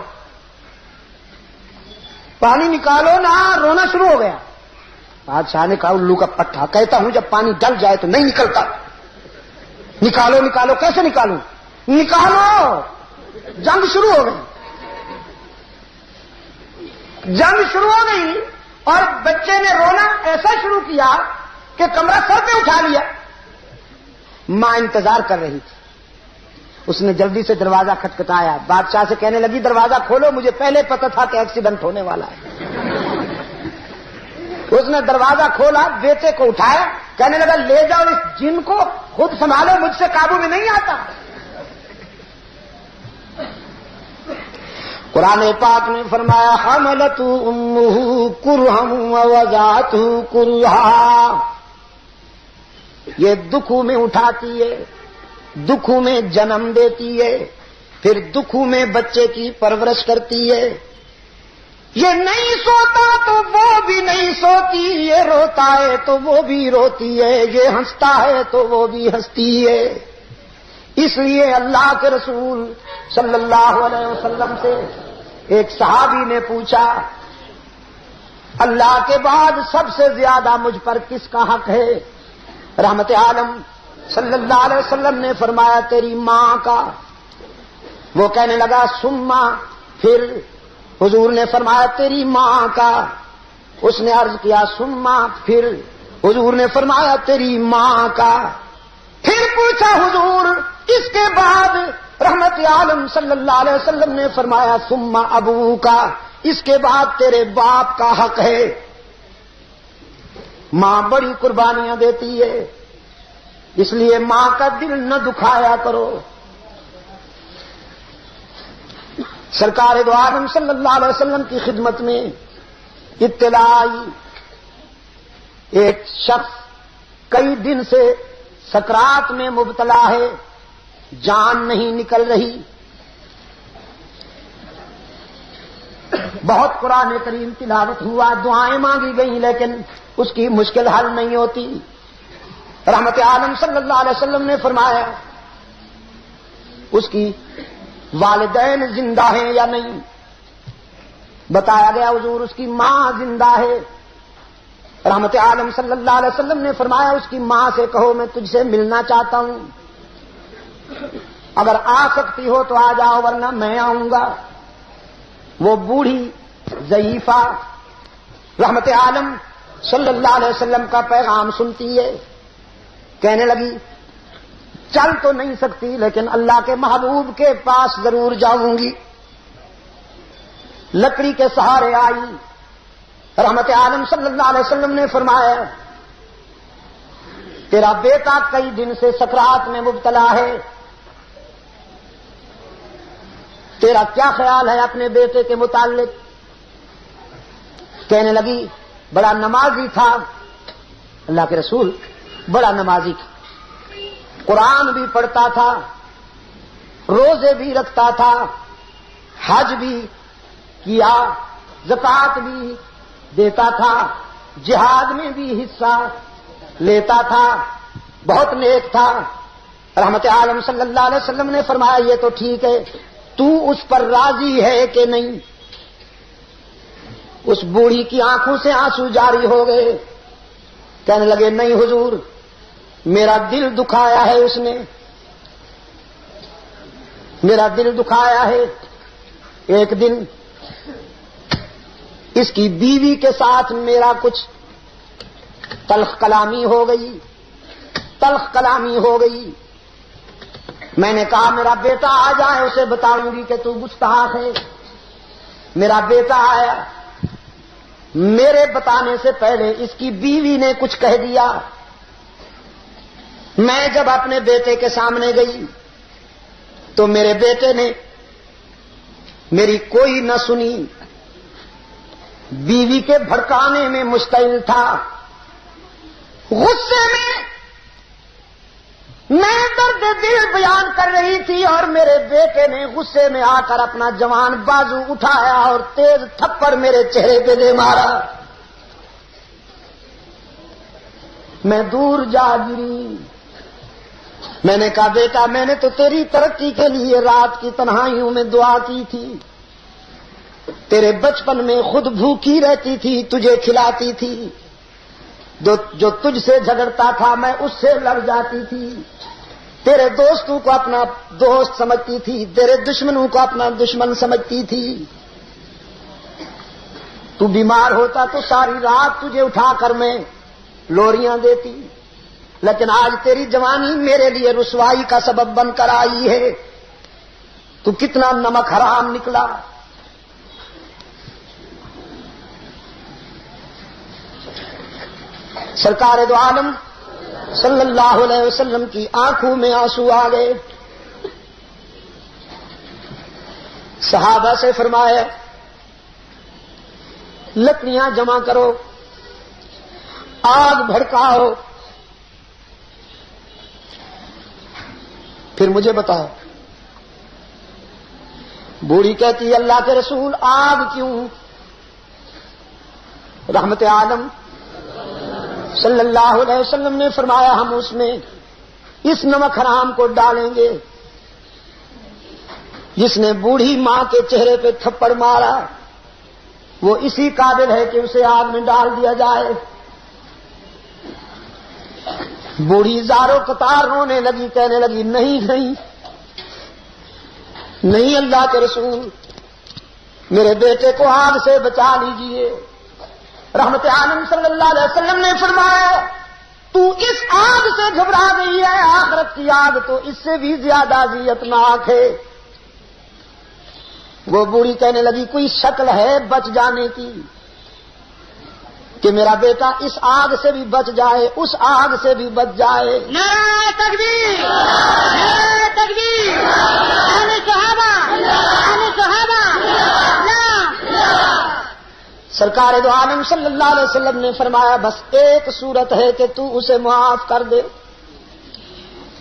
پانی نکالو نا. رونا شروع ہو گیا. بادشاہ نے کہا الو کا پٹھا, کہتا ہوں جب پانی ڈل جائے تو نہیں نکلتا. نکالو نکالو. کیسے نکالوں؟ نکالو. جنگ شروع ہو گئی. جنگ شروع ہو گئی اور بچے نے رونا ایسا شروع کیا کہ کمرہ سر پہ اٹھا لیا. ماں انتظار کر رہی تھی. اس نے جلدی سے دروازہ کھٹکھٹایا. بادشاہ سے کہنے لگی دروازہ کھولو, مجھے پہلے پتا تھا کہ ایکسیڈنٹ ہونے والا ہے. اس نے دروازہ کھولا, بیٹے کو اٹھایا, کہنے لگا لے جاؤ اس جن کو, خود سنبھالو, مجھ سے قابو میں نہیں آتا. قرآن پاک نے فرمایا حملت امہ کرہا ووضعتہ کرہا. یہ دکھوں میں اٹھاتی ہے, دکھوں میں جنم دیتی ہے, پھر دکھوں میں بچے کی پرورش کرتی ہے. یہ نہیں سوتا تو وہ بھی نہیں سوتی, یہ روتا ہے تو وہ بھی روتی ہے, یہ ہنستا ہے تو وہ بھی ہنستی ہے. اس لیے اللہ کے رسول صلی اللہ علیہ وسلم سے ایک صحابی نے پوچھا اللہ کے بعد سب سے زیادہ مجھ پر کس کا حق ہے؟ رحمت عالم صلی اللہ علیہ وسلم نے فرمایا تیری ماں کا. وہ کہنے لگا سما, پھر حضور نے فرمایا تیری ماں کا. اس نے عرض کیا سما, پھر حضور نے فرمایا تیری ماں کا. پھر پوچھا حضور اس کے بعد رحمت عالم صلی اللہ علیہ وسلم نے فرمایا ثم ابوکا، اس کے بعد تیرے باپ کا حق ہے. ماں بڑی قربانیاں دیتی ہے، اس لیے ماں کا دل نہ دکھایا کرو. سرکار دو عالم صلی اللہ علیہ وسلم کی خدمت میں اطلاع آئی، ایک شخص کئی دن سے سکرات میں مبتلا ہے، جان نہیں نکل رہی. بہت قرآن کریم تلاوت ہوا، دعائیں مانگی گئیں، لیکن اس کی مشکل حل نہیں ہوتی. رحمت عالم صلی اللہ علیہ وسلم نے فرمایا اس کی والدین زندہ ہیں یا نہیں؟ بتایا گیا حضور اس کی ماں زندہ ہے. رحمت عالم صلی اللہ علیہ وسلم نے فرمایا اس کی ماں سے کہو میں تجھ سے ملنا چاہتا ہوں، اگر آ سکتی ہو تو آ جاؤ ورنہ میں آؤں گا. وہ بوڑھی ضعیفہ رحمت عالم صلی اللہ علیہ وسلم کا پیغام سنتی ہے، کہنے لگی چل تو نہیں سکتی لیکن اللہ کے محبوب کے پاس ضرور جاؤں گی. لکڑی کے سہارے آئی. رحمت عالم صلی اللہ علیہ وسلم نے فرمایا تیرا بیٹا کئی دن سے سکرات میں مبتلا ہے، تیرا کیا خیال ہے اپنے بیٹے کے متعلق؟ کہنے لگی بڑا نمازی تھا، اللہ کے رسول بڑا نمازی تھا، قرآن بھی پڑھتا تھا، روزے بھی رکھتا تھا، حج بھی کیا، زکوٰۃ بھی دیتا تھا، جہاد میں بھی حصہ لیتا تھا، بہت نیک تھا. رحمت عالم صلی اللہ علیہ وسلم نے فرمایا یہ تو ٹھیک ہے، تو اس پر راضی ہے کہ نہیں؟ اس بوڑھی کی آنکھوں سے آنسو جاری ہو گئے، کہنے لگے نہیں حضور، میرا دل دکھایا ہے اس نے، میرا دل دکھایا ہے. ایک دن اس کی بیوی کے ساتھ میرا کچھ تلخ کلامی ہو گئی، تلخ کلامی ہو گئی. میں نے کہا میرا بیٹا آ جائے اسے بتاؤں گی کہ تو گستاخ ہے. میرا بیٹا آیا، میرے بتانے سے پہلے اس کی بیوی نے کچھ کہہ دیا. میں جب اپنے بیٹے کے سامنے گئی تو میرے بیٹے نے میری کوئی نہ سنی، بیوی کے بھڑکانے میں مشتعل تھا. غصے میں درد دل بیان کر رہی تھی اور میرے بیٹے نے غصے میں آ کر اپنا جوان بازو اٹھایا اور تیز تھپڑ میرے چہرے پہ دے مارا. میں دور جا گری. میں نے کہا بیٹا میں نے تو تیری ترقی کے لیے رات کی تنہائیوں میں دعا کی تھی، تیرے بچپن میں خود بھوکی رہتی تھی، تجھے کھلاتی تھی، جو تجھ سے جھگڑتا تھا میں اس سے لڑ جاتی تھی، تیرے دوستوں کو اپنا دوست سمجھتی تھی، تیرے دشمنوں کو اپنا دشمن سمجھتی تھی. تو بیمار ہوتا تو ساری رات تجھے اٹھا کر میں لوریاں دیتی، لیکن آج تیری جوانی میرے لیے رسوائی کا سبب بن کر آئی ہے. تو کتنا نمک حرام نکلا. سرکار دو عالم صلی اللہ علیہ وسلم کی آنکھوں میں آنسو آ گئے. صحابہ سے فرمایا لکڑیاں جمع کرو، آگ بھڑکاؤ، پھر مجھے بتاؤ. بوڑھی کہتی اللہ کے رسول آگ کیوں؟ رحمت عالم صلی اللہ علیہ وسلم نے فرمایا ہم اس میں اس نمک حرام کو ڈالیں گے. جس نے بوڑھی ماں کے چہرے پہ تھپڑ مارا وہ اسی قابل ہے کہ اسے آگ میں ڈال دیا جائے. بوڑھی زاروں قطار رونے لگی، کہنے لگی نہیں نہیں نہیں اللہ کے رسول، میرے بیٹے کو آگ سے بچا لیجئے. رحمت عالم صلی اللہ علیہ وسلم نے فرمایا تو اس آگ سے گھبرا گئی ہے، آخرت کی آگ تو اس سے بھی زیادہ اذیتناک ہے۔ وہ بوڑھی کہنے لگی کوئی شکل ہے بچ جانے کی کہ میرا بیٹا اس آگ سے بھی بچ جائے، اس آگ سے بھی بچ جائے؟ نعرہ تکبیر، نعرہ تکبیر، اہل صحابہ، اہل صحابہ، سرکار دو عالم صلی اللہ علیہ وسلم نے فرمایا بس ایک صورت ہے کہ تو اسے معاف کر دے۔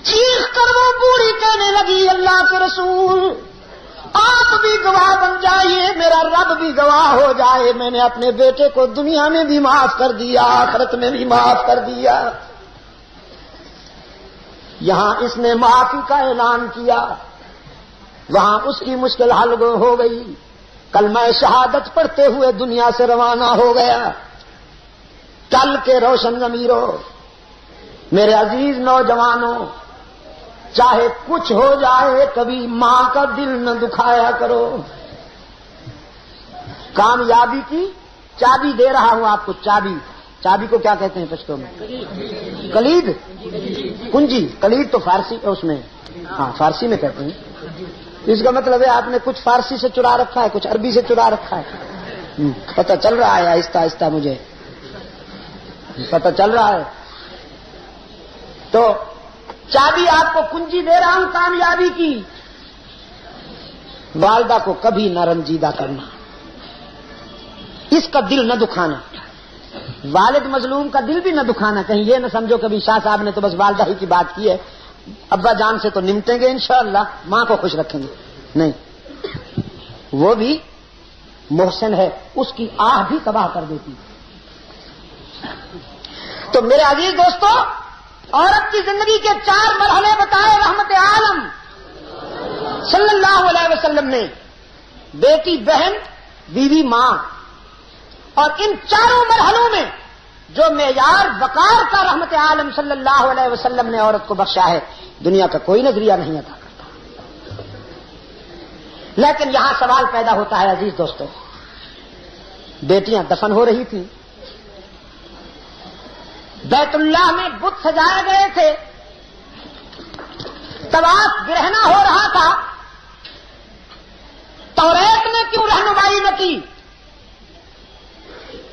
چیخ کر وہ بوڑھی کہنے لگی اللہ کے رسول آپ بھی گواہ بن جائیے، میرا رب بھی گواہ ہو جائے، میں نے اپنے بیٹے کو دنیا میں بھی معاف کر دیا، آخرت میں بھی معاف کر دیا۔ یہاں اس نے معافی کا اعلان کیا، وہاں اس کی مشکل حل ہو گئی، کلمہ شہادت پڑھتے ہوئے دنیا سے روانہ ہو گیا۔ کل کے روشن ضمیروں، میرے عزیز نوجوانوں، چاہے کچھ ہو جائے کبھی ماں کا دل نہ دکھایا کرو۔ کامیابی کی چابی دے رہا ہوں آپ کو، چابی، چابی کو کیا کہتے ہیں پشتو میں؟ کلید، کنجی، کلید تو فارسی اس میں، ہاں فارسی میں کہتے ہیں۔ اس کا مطلب ہے آپ نے کچھ فارسی سے چرا رکھا ہے، کچھ عربی سے چرا رکھا ہے، پتہ چل رہا ہے آہستہ آہستہ، مجھے پتہ چل رہا ہے۔ تو چابی آپ کو کنجی دے رہا ہوں کامیابی کی، والدہ کو کبھی نہ رنجیدہ کرنا، اس کا دل نہ دکھانا، والد مظلوم کا دل بھی نہ دکھانا، کہیں یہ نہ سمجھو کبھی شاہ صاحب نے تو بس والدہ ہی کی بات کی ہے، ابا جان سے تو نمٹیں گے انشاءاللہ، ماں کو خوش رکھیں گے، نہیں، وہ بھی محسن ہے، اس کی آہ بھی تباہ کر دیتی۔ تو میرے عزیز دوستو، عورت کی زندگی کے 4 مرحلے بتائے رحمت عالم صلی اللہ علیہ وسلم نے، بیٹی، بہن، بیوی، ماں، اور ان 4 مرحلوں میں جو معیار وقار کا رحمت عالم صلی اللہ علیہ وسلم نے عورت کو بخشا ہے، دنیا کا کوئی نظریہ نہیں عطا کرتا۔ لیکن یہاں سوال پیدا ہوتا ہے عزیز دوستو، بیٹیاں دفن ہو رہی تھیں، بیت اللہ میں بت سجائے گئے تھے، طواف برہنہ ہو رہا تھا، توریت نے کیوں رہنمائی نہ کی؟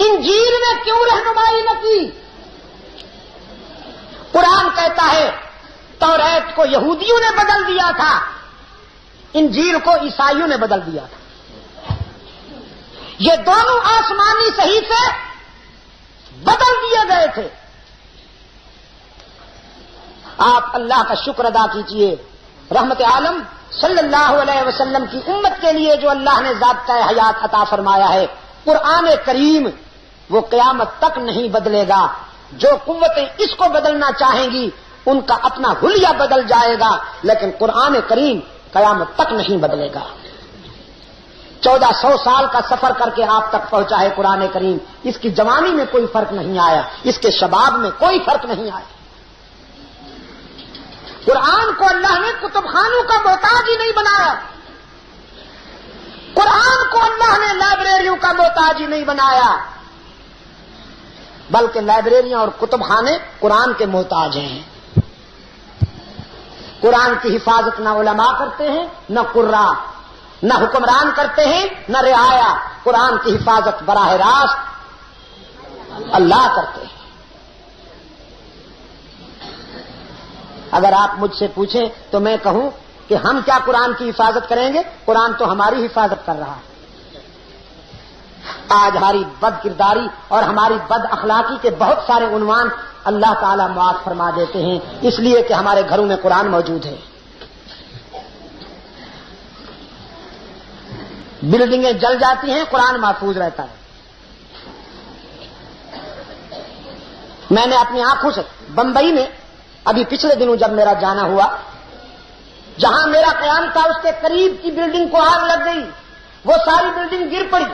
انجیل نے کیوں رہنمائی نہ کی؟ قرآن کہتا ہے توریت کو یہودیوں نے بدل دیا تھا، انجیل کو عیسائیوں نے بدل دیا تھا۔ یہ دونوں آسمانی صحیفے بدل دیے گئے تھے۔ آپ اللہ کا شکر ادا کیجئے، رحمت عالم صلی اللہ علیہ وسلم کی امت کے لیے جو اللہ نے ضابطہ حیات عطا فرمایا ہے، قرآن کریم وہ قیامت تک نہیں بدلے گا۔ جو قوتیں اس کو بدلنا چاہیں گی ان کا اپنا حلیہ بدل جائے گا، لیکن قرآن کریم قیامت تک نہیں بدلے گا۔ 1400 سال کا سفر کر کے آپ تک پہنچا ہے قرآن کریم، اس کی جوانی میں کوئی فرق نہیں آیا، اس کے شباب میں کوئی فرق نہیں آیا۔ قرآن کو اللہ نے کتب خانوں کا محتاج ہی نہیں بنایا، قرآن کو اللہ نے لائبریریوں کا محتاج ہی نہیں بنایا، بلکہ لائبریریاں اور کتب خانے قرآن کے محتاج ہیں۔ قرآن کی حفاظت نہ علماء کرتے ہیں، نہ قراء، نہ حکمران کرتے ہیں، نہ رعایا، قرآن کی حفاظت براہ راست اللہ کرتے ہیں۔ اگر آپ مجھ سے پوچھیں تو میں کہوں کہ ہم کیا قرآن کی حفاظت کریں گے؟ قرآن تو ہماری حفاظت کر رہا ہے۔ آج ہماری بد کرداری اور ہماری بد اخلاقی کے بہت سارے عنوان اللہ تعالیٰ معاف فرما دیتے ہیں، اس لیے کہ ہمارے گھروں میں قرآن موجود ہے۔ بلڈنگیں جل جاتی ہیں، قرآن محفوظ رہتا ہے۔ میں نے اپنی آنکھوں سے بمبئی میں ابھی پچھلے دنوں جب میرا جانا ہوا، جہاں میرا قیام تھا اس کے قریب کی بلڈنگ کو آگ لگ گئی، وہ ساری بلڈنگ گر پڑی۔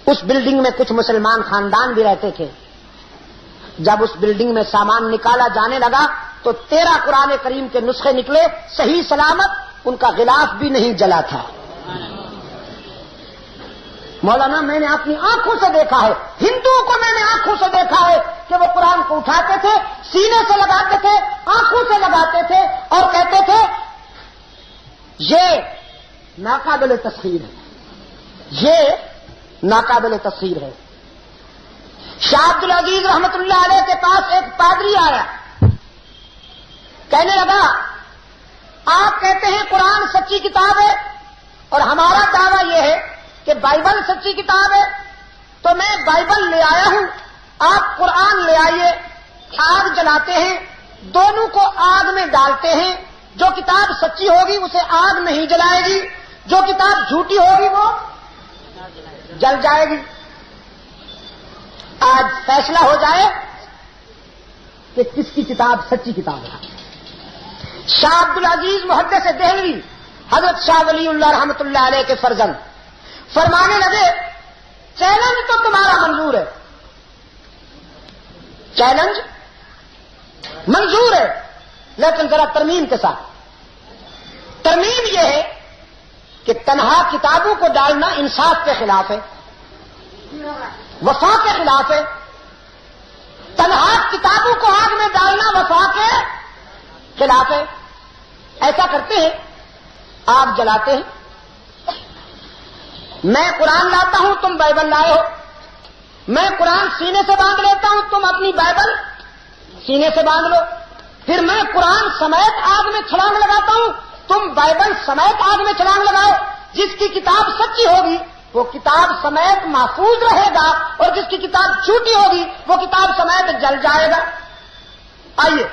اس بلڈنگ میں کچھ مسلمان خاندان بھی رہتے تھے۔ جب اس بلڈنگ میں سامان نکالا جانے لگا تو 13 قرآن کریم کے نسخے نکلے، صحیح سلامت، ان کا غلاف بھی نہیں جلا تھا۔ مولانا میں نے اپنی آنکھوں سے دیکھا ہے، ہندوؤں کو میں نے آنکھوں سے دیکھا ہے کہ وہ قرآن کو اٹھاتے تھے، سینے سے لگاتے تھے، آنکھوں سے لگاتے تھے اور کہتے تھے یہ ناقابل تسخیر ہے، یہ ناقابل تسخیر ہے۔ شاہ عبد العزیز رحمت اللہ علیہ کے پاس ایک پادری آیا، کہنے لگا آپ کہتے ہیں قرآن سچی کتاب ہے اور ہمارا دعویٰ یہ ہے کہ بائبل سچی کتاب ہے، تو میں بائبل لے آیا ہوں، آپ قرآن لے آئیے۔ آگ جلاتے ہیں، دونوں کو آگ میں ڈالتے ہیں، جو کتاب سچی ہوگی اسے آگ نہیں جلائے گی، جو کتاب جھوٹی ہوگی وہ جل جائے گی۔ آج فیصلہ ہو جائے کہ کس کی کتاب سچی کتاب ہے۔ شاہ عبد العزیز محدث دہلوی حضرت شاہ ولی اللہ رحمت اللہ علیہ کے فرزند فرمانے لگے چیلنج تو تمہارا منظور ہے، چیلنج منظور ہے، لیکن ذرا ترمیم کے ساتھ۔ ترمیم یہ ہے کہ تنہا کتابوں کو ڈالنا انصاف کے خلاف ہے، وفا کے خلاف ہے۔ تنہا کتابوں کو آگ میں ڈالنا وفا کے خلاف ہے۔ ایسا کرتے ہیں، آگ جلاتے ہیں، میں قرآن لاتا ہوں، تم بائبل لائے ہو، میں قرآن سینے سے باندھ لیتا ہوں، تم اپنی بائبل سینے سے باندھ لو، پھر میں قرآن سمیت آگ میں چھلانگ لگاتا ہوں، تم بائبل سمیت آگ میں چھلانگ لگاؤ۔ جس کی کتاب سچی ہوگی وہ کتاب سمیت محفوظ رہے گا اور جس کی کتاب جھوٹی ہوگی وہ کتاب سمیت جل جائے گا۔ آئیے،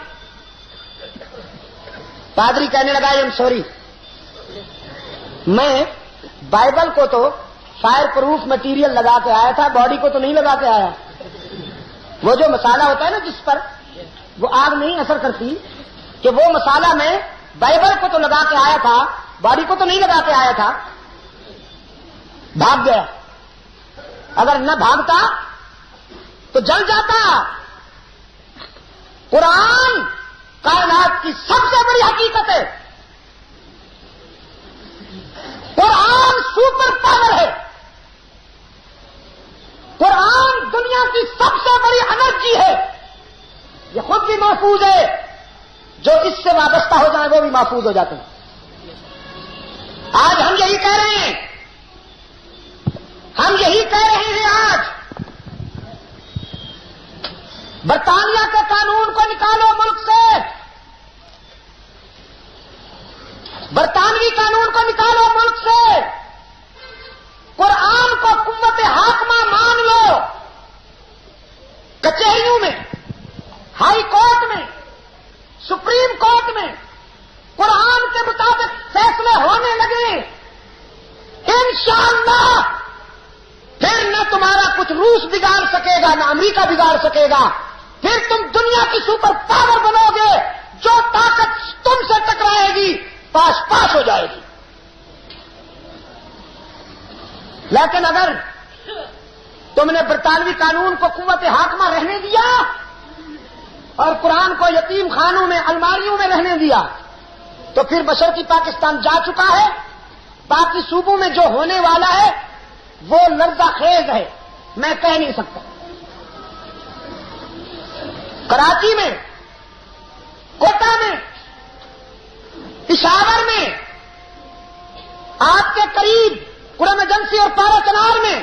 پادری کہنے لگا ایم سوری، میں بائبل کو تو فائر پروف مٹیریل لگا کے آیا تھا، باڈی کو تو نہیں لگا کے آیا۔ وہ جو مسالہ ہوتا ہے نا جس پر وہ آگ نہیں اثر کرتی، کہ وہ مسالہ میں بائبل کو تو لگا کے آیا تھا، باڈی کو تو نہیں لگا کے آیا تھا۔ بھاگ گیا، اگر نہ بھاگتا تو جل جاتا۔ قرآن کائنات کی سب سے بڑی حقیقت ہے، قرآن سپر پاور ہے، قرآن دنیا کی سب سے بڑی انرجی ہے، یہ خود بھی محفوظ ہے، جو اس سے وابستہ ہو جائیں وہ بھی محفوظ ہو جاتے ہیں۔ آج ہم یہی کہہ رہے ہیں، ہم یہی کہہ رہے ہیں آج برطانیہ کے قانون کو نکالو ملک سے، برطانوی قانون کو نکالو ملک سے، قرآن کو قوت حاکمہ مان لو، کچہریوں میں، ہائی کورٹ میں، سپریم کورٹ میں قرآن کے مطابق فیصلے ہونے لگے، انشاءاللہ پھر نہ تمہارا کچھ روس بگاڑ سکے گا نہ امریکہ بگاڑ سکے گا، پھر تم دنیا کی سپر پاور بنو گے، جو طاقت تم سے ٹکرائے گی پاس پاس ہو جائے گی۔ لیکن اگر تم نے برطانوی قانون کو قوت حاکمہ رہنے دیا اور قرآن کو یتیم خانوں میں الماریوں میں رہنے دیا تو پھر بشرطی پاکستان جا چکا ہے، باقی صوبوں میں جو ہونے والا ہے وہ لرزہ خیز ہے، میں کہہ نہیں سکتا۔ کراچی میں، کوٹا میں، پشاور میں، آپ کے قریب قرم ایجنسی اور پارا چنار میں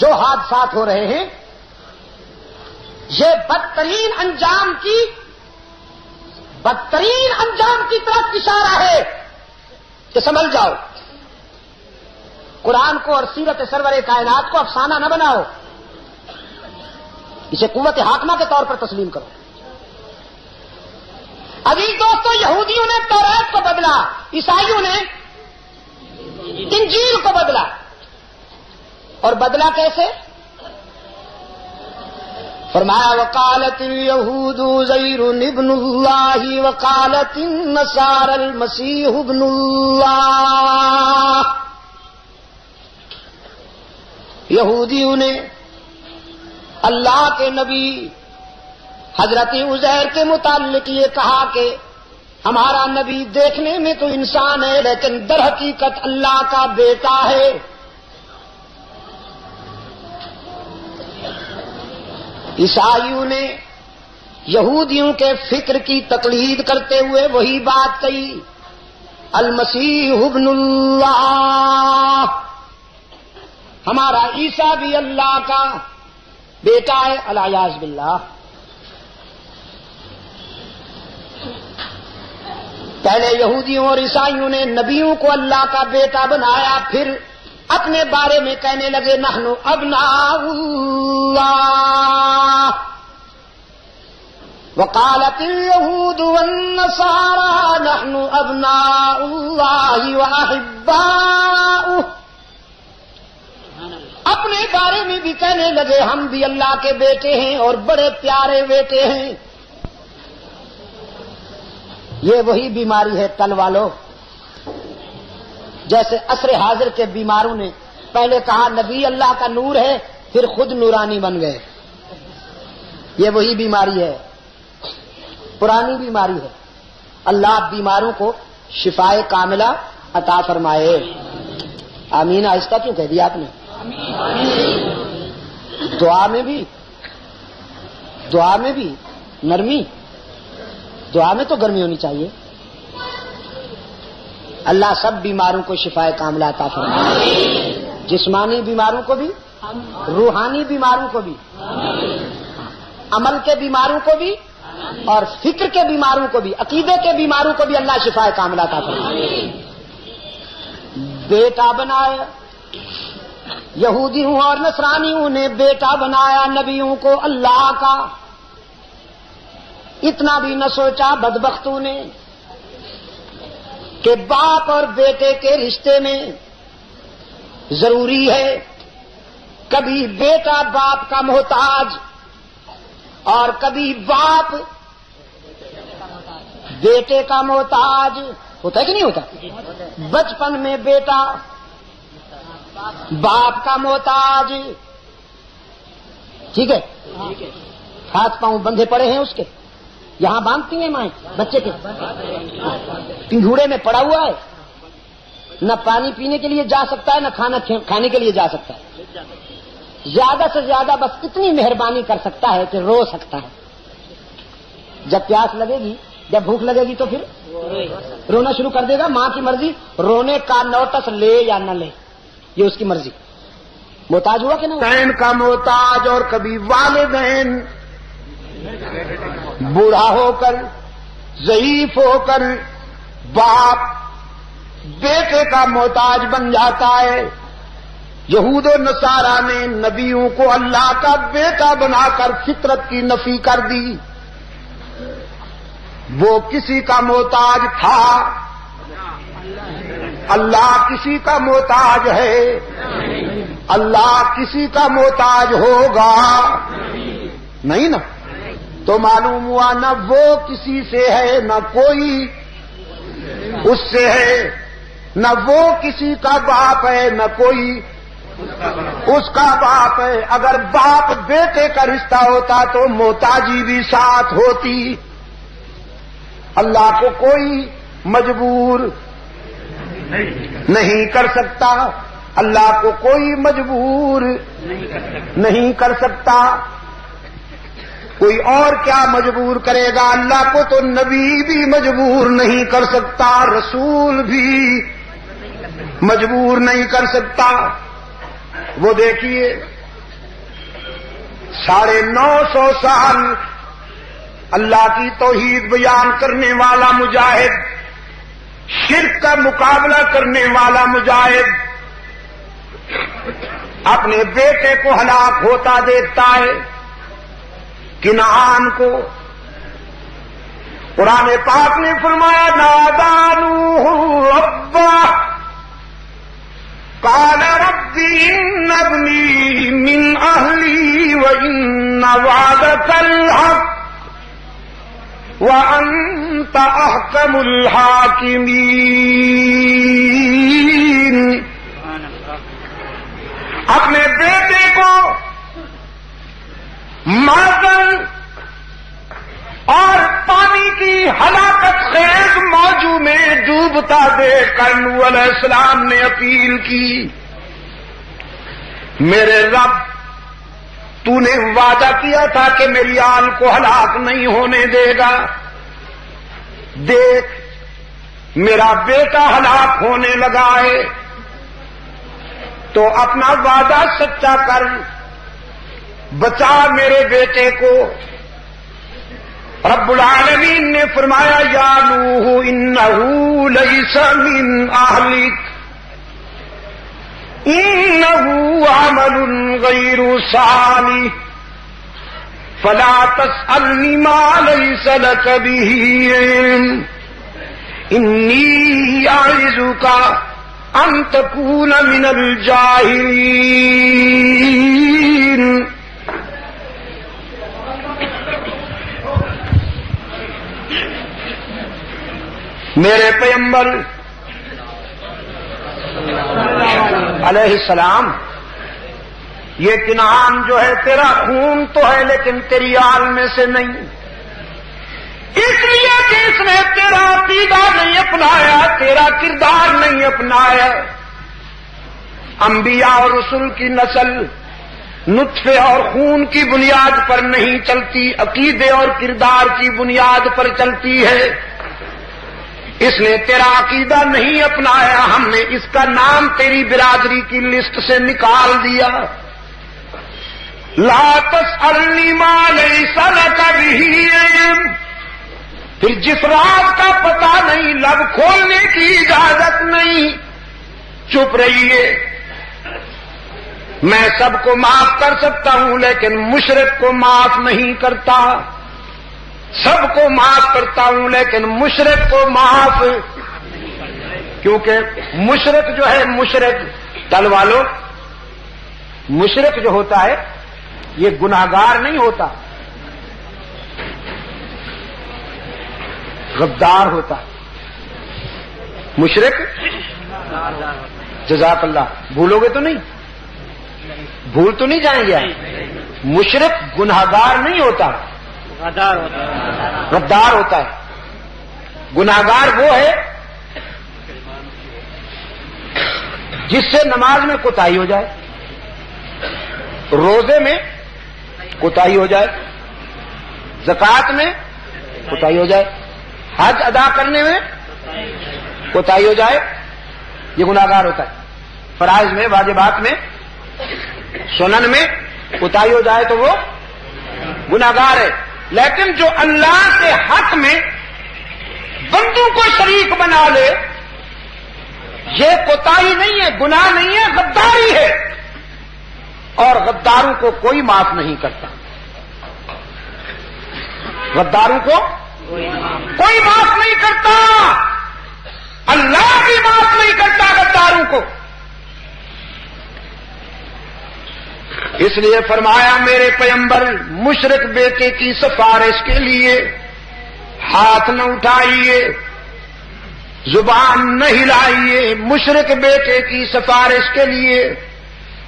جو حادثات ہو رہے ہیں یہ بدترین انجام کی طرف اشارہ ہے کہ سنبھل جاؤ، قرآن کو اور سیرت سرور کائنات کو افسانہ نہ بناؤ، اسے قوت حاکمہ کے طور پر تسلیم کرو۔ عزیز دوستو، یہودیوں نے توریت کو بدلا، عیسائیوں نے انجیل کو بدلا، اور بدلا کیسے؟ فرمایا وقالت اليهود عزير ابن الله وقالت النصارى المسيح ابن الله۔ یہودیوں نے اللہ کے نبی حضرت عزیر کے متعلق یہ کہا کہ ہمارا نبی دیکھنے میں تو انسان ہے لیکن در حقیقت اللہ کا بیٹا ہے۔ عیسائیوں نے یہودیوں کے فکر کی تقلید کرتے ہوئے وہی بات کہی، المسیح ابن اللہ، ہمارا عیسیٰ بھی اللہ کا بیٹا ہے، الیاذ باللہ۔ پہلے یہودیوں اور عیسائیوں نے نبیوں کو اللہ کا بیٹا بنایا، پھر اپنے بارے میں کہنے لگے نحن ابناء اللہ، وقالت اليهود والنصارى نحن ابناء اللہ واحباؤہ، اپنے بارے میں بھی کہنے لگے ہم بھی اللہ کے بیٹے ہیں اور بڑے پیارے بیٹے ہیں۔ یہ وہی بیماری ہے تل والو، جیسے عصر حاضر کے بیماروں نے پہلے کہا نبی اللہ کا نور ہے، پھر خود نورانی بن گئے۔ یہ وہی بیماری ہے، پرانی بیماری ہے۔ اللہ بیماروں کو شفاء کاملہ عطا فرمائے۔ آمین۔ آہستہ کیوں کہہ دیا آپ نے؟ دعا میں بھی نرمی، دعا میں تو گرمی ہونی چاہیے۔ اللہ سب بیماروں کو شفاء کاملہ عطا فرمائے، جسمانی بیماروں کو بھی، روحانی بیماروں کو بھی، عمل کے بیماروں کو بھی اور فکر کے بیماروں کو بھی، عقیدے کے بیماروں کو بھی اللہ شفاء کاملہ عطا فرمائے۔ بیٹا بنایا، یہودیوں اور نصرانیوں نے بیٹا بنایا نبیوں کو اللہ کا، اتنا بھی نہ سوچا بدبختوں نے کہ باپ اور بیٹے کے رشتے میں ضروری ہے کبھی بیٹا باپ کا محتاج اور کبھی باپ بیٹے کا محتاج ہوتا ہے کہ نہیں ہوتا؟ بچپن میں بیٹا باپ کا محتاج، ٹھیک ہے، ہاتھ پاؤں بندھے پڑے ہیں اس کے، یہاں باندھتی ہیں مائیں بچے کے، پنگھوڑے میں پڑا ہوا ہے، نہ پانی پینے کے لیے جا سکتا ہے نہ کھانا کھانے کے لیے جا سکتا ہے، زیادہ سے زیادہ بس اتنی مہربانی کر سکتا ہے کہ رو سکتا ہے، جب پیاس لگے گی جب بھوک لگے گی تو پھر رونا شروع کر دے گا، ماں کی مرضی، رونے کا نوٹس لے یا نہ لے یہ اس کی مرضی۔ محتاج ہوا کہ نہ؟ والدین کا محتاج اور کبھی والدین بوڑھا ہو کر ضعیف ہو کر باپ بیٹے کا محتاج بن جاتا ہے۔ یہود و نصارا نے نبیوں کو اللہ کا بیٹا بنا کر فطرت کی نفی کر دی۔ وہ کسی کا محتاج تھا، اللہ کسی کا محتاج ہے، اللہ کسی کا محتاج ہوگا نہیں نا؟ تو معلوم ہوا نہ وہ کسی سے ہے نہ کوئی اس سے ہے، نہ وہ کسی کا باپ ہے نہ کوئی اس کا باپ ہے۔ اگر باپ بیٹے کا رشتہ ہوتا تو محتاجی بھی ساتھ ہوتی۔ اللہ کو کوئی مجبور نہیں کر سکتا، اللہ کو کوئی مجبور نہیں کر سکتا۔ کوئی اور کیا مجبور کرے گا؟ اللہ کو تو نبی بھی مجبور نہیں کر سکتا، رسول بھی مجبور نہیں کر سکتا۔ وہ دیکھیے 950 سال اللہ کی توحید بیان کرنے والا مجاہد، شرک کا مقابلہ کرنے والا مجاہد اپنے بیٹے کو ہلاک ہوتا دیکھتا ہے۔ کنعان کو قرآن پاک نے فرمایا نادى نوح ربه قال رب إن ابني من أهلي وإن وعدك الحق وأنت أحكم الحاكمين۔ اپنے بیٹے کو معذن اور پانی کی ہلاکت خیز موجوں میں ڈوبتا دیکھ کر نوح علیہ السلام نے اپیل کی، میرے رب تو نے وعدہ کیا تھا کہ میری آل کو ہلاک نہیں ہونے دے گا. دیکھ میرا بیٹا ہلاک ہونے لگا ہے، تو اپنا وعدہ سچا کر، بچا میرے بیٹے کو. رب العالمین نے فرمایا یا نوح انہ لیس من اہلک انہ عمل غیر صالح فلا تسألنی ما لیس لک بہ علم انی اعظک ان تکون من الجاہلین. میرے پیغمبر علیہ السلام، یہ کنعان جو ہے تیرا خون تو ہے لیکن تیری آل میں سے نہیں، اس لیے کہ اس نے تیرا عقیدہ نہیں اپنایا، تیرا کردار نہیں اپنایا. انبیاء اور رسل کی نسل نطفے اور خون کی بنیاد پر نہیں چلتی، عقیدے اور کردار کی بنیاد پر چلتی ہے. اس نے تیرا عقیدہ نہیں اپنایا، ہم نے اس کا نام تیری برادری کی لسٹ سے نکال دیا. لا تسألنی ما لیس لک بہ علم، پھر جس راز کا پتہ نہیں لب کھولنے کی اجازت نہیں. چپ رہیے. میں سب کو معاف کر سکتا ہوں لیکن مشرک کو معاف نہیں کرتا. سب کو معاف کرتا ہوں لیکن مشرک کو معاف، کیونکہ مشرک جو ہے، مشرک دل والوں، مشرک جو ہوتا ہے یہ گناہگار نہیں ہوتا، غدار ہوتا. مشرک جزاک اللہ، بھولو گے تو نہیں؟ بھول تو نہیں جائیں گے؟ مشرک گناہگار نہیں ہوتا، غدار ہوتا ہے. گناہگار وہ ہے جس سے نماز میں کوتاہی ہو جائے، روزے میں کوتاہی ہو جائے، زکوٰۃ میں کوتاہی ہو جائے، حج ادا کرنے میں کوتاہی ہو جائے، یہ گناہگار ہوتا ہے. فرائض میں، واجبات میں، سنن میں کوتاہی ہو جائے تو وہ گناہگار ہے. لیکن جو اللہ کے حق میں بندوں کو شریک بنا لے، یہ کوتاہی نہیں ہے، گناہ نہیں ہے، غداری ہے. اور غداروں کو کوئی معاف نہیں کرتا، غداروں کو کوئی معاف نہیں کرتا، اللہ بھی معاف نہیں کرتا غداروں کو. اس لیے فرمایا میرے پیغمبر مشرک بیٹے کی سفارش کے لیے ہاتھ نہ اٹھائیے، زبان نہ ہلائیے. مشرک بیٹے کی سفارش کے لیے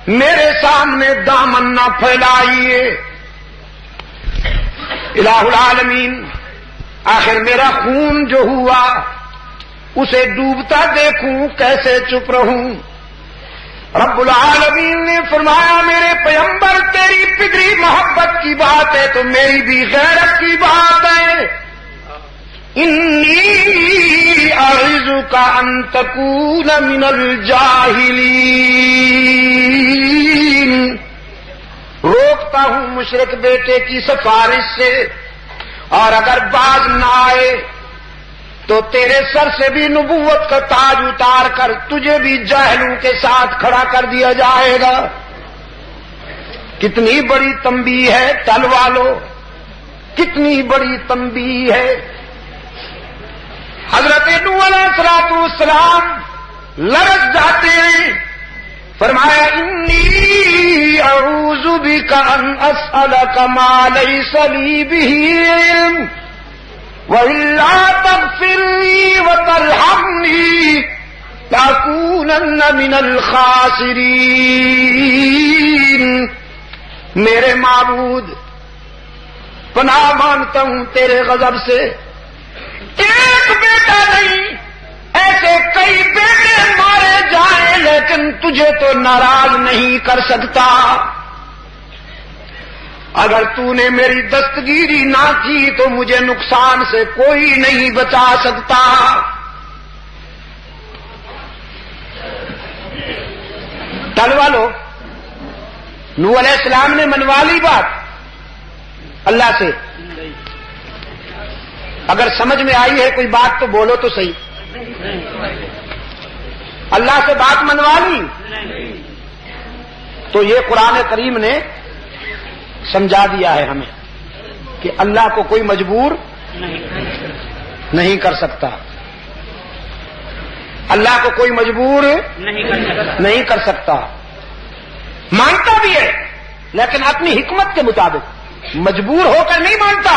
میرے سامنے دامن نہ پھیلائیے. الہ العالمین، آخر میرا خون جو ہوا اسے ڈوبتا دیکھوں کیسے چپ رہوں؟ رب العالمین نے فرمایا میرے پیغمبر تیری پدری محبت کی بات ہے تو میری بھی غیرت کی بات ہے. انی اعظک ان تکون من الجاہلین. روکتا ہوں مشرک بیٹے کی سفارش سے، اور اگر باز نہ آئے تو تیرے سر سے بھی نبوت کا تاج اتار کر تجھے بھی جاہلوں کے ساتھ کھڑا کر دیا جائے گا. کتنی بڑی تنبیہ ہے تل والو، کتنی بڑی تنبیہ ہے. حضرت نوح علیہ السلام لرز جاتے ہیں، فرمایا انی اعوذ بک ان اسألک ما لیس لی بہ علم وَإِلَّا تَغْفِرْ لِي وَتَرْحَمْنِي لَأَكُونَنَّ مِنَ الْخَاسِرِينَ. میرے معبود پناہ مانگتا ہوں تیرے غضب سے. ایک بیٹا نہیں، ایسے کئی بیٹے مارے جائیں لیکن تجھے تو ناراض نہیں کر سکتا. اگر تو نے میری دستگیری نہ کی تو مجھے نقصان سے کوئی نہیں بچا سکتا. ٹلوا لو. نوح علیہ السلام نے منوا لی بات اللہ سے. اگر سمجھ میں آئی ہے کوئی بات تو بولو تو صحیح. اللہ سے بات منوا لی تو یہ قرآن کریم نے سمجھا دیا ہے ہمیں کہ اللہ کو کوئی مجبور نہیں کر سکتا. اللہ کو کوئی مجبور نہیں کر سکتا. مانتا بھی ہے لیکن اپنی حکمت کے مطابق. مجبور ہو کر نہیں مانتا,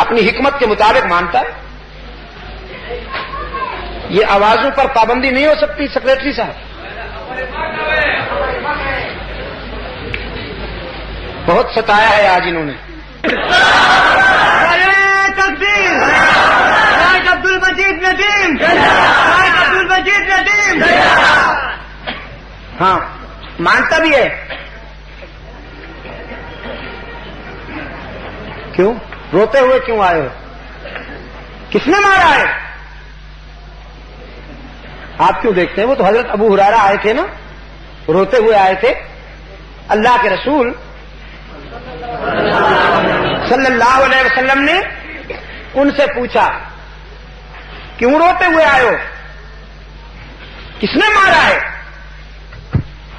اپنی حکمت کے مطابق مانتا ہے. یہ آوازوں پر پابندی نہیں ہو سکتی سیکریٹری صاحب. بہت ستایا ہے آج انہوں نے. عبد المجید ندیم, عبد المجید ندیم. ہاں مانتا بھی ہے. کیوں روتے ہوئے کیوں آئے ہو؟ کس نے مارا ہے؟ آپ کیوں دیکھتے ہیں؟ وہ تو حضرت ابو ہریرہ آئے تھے نا, روتے ہوئے آئے تھے. اللہ کے رسول صلی اللہ علیہ وسلم نے ان سے پوچھا کیوں روتے ہوئے آئے ہو؟ کس نے مارا ہے؟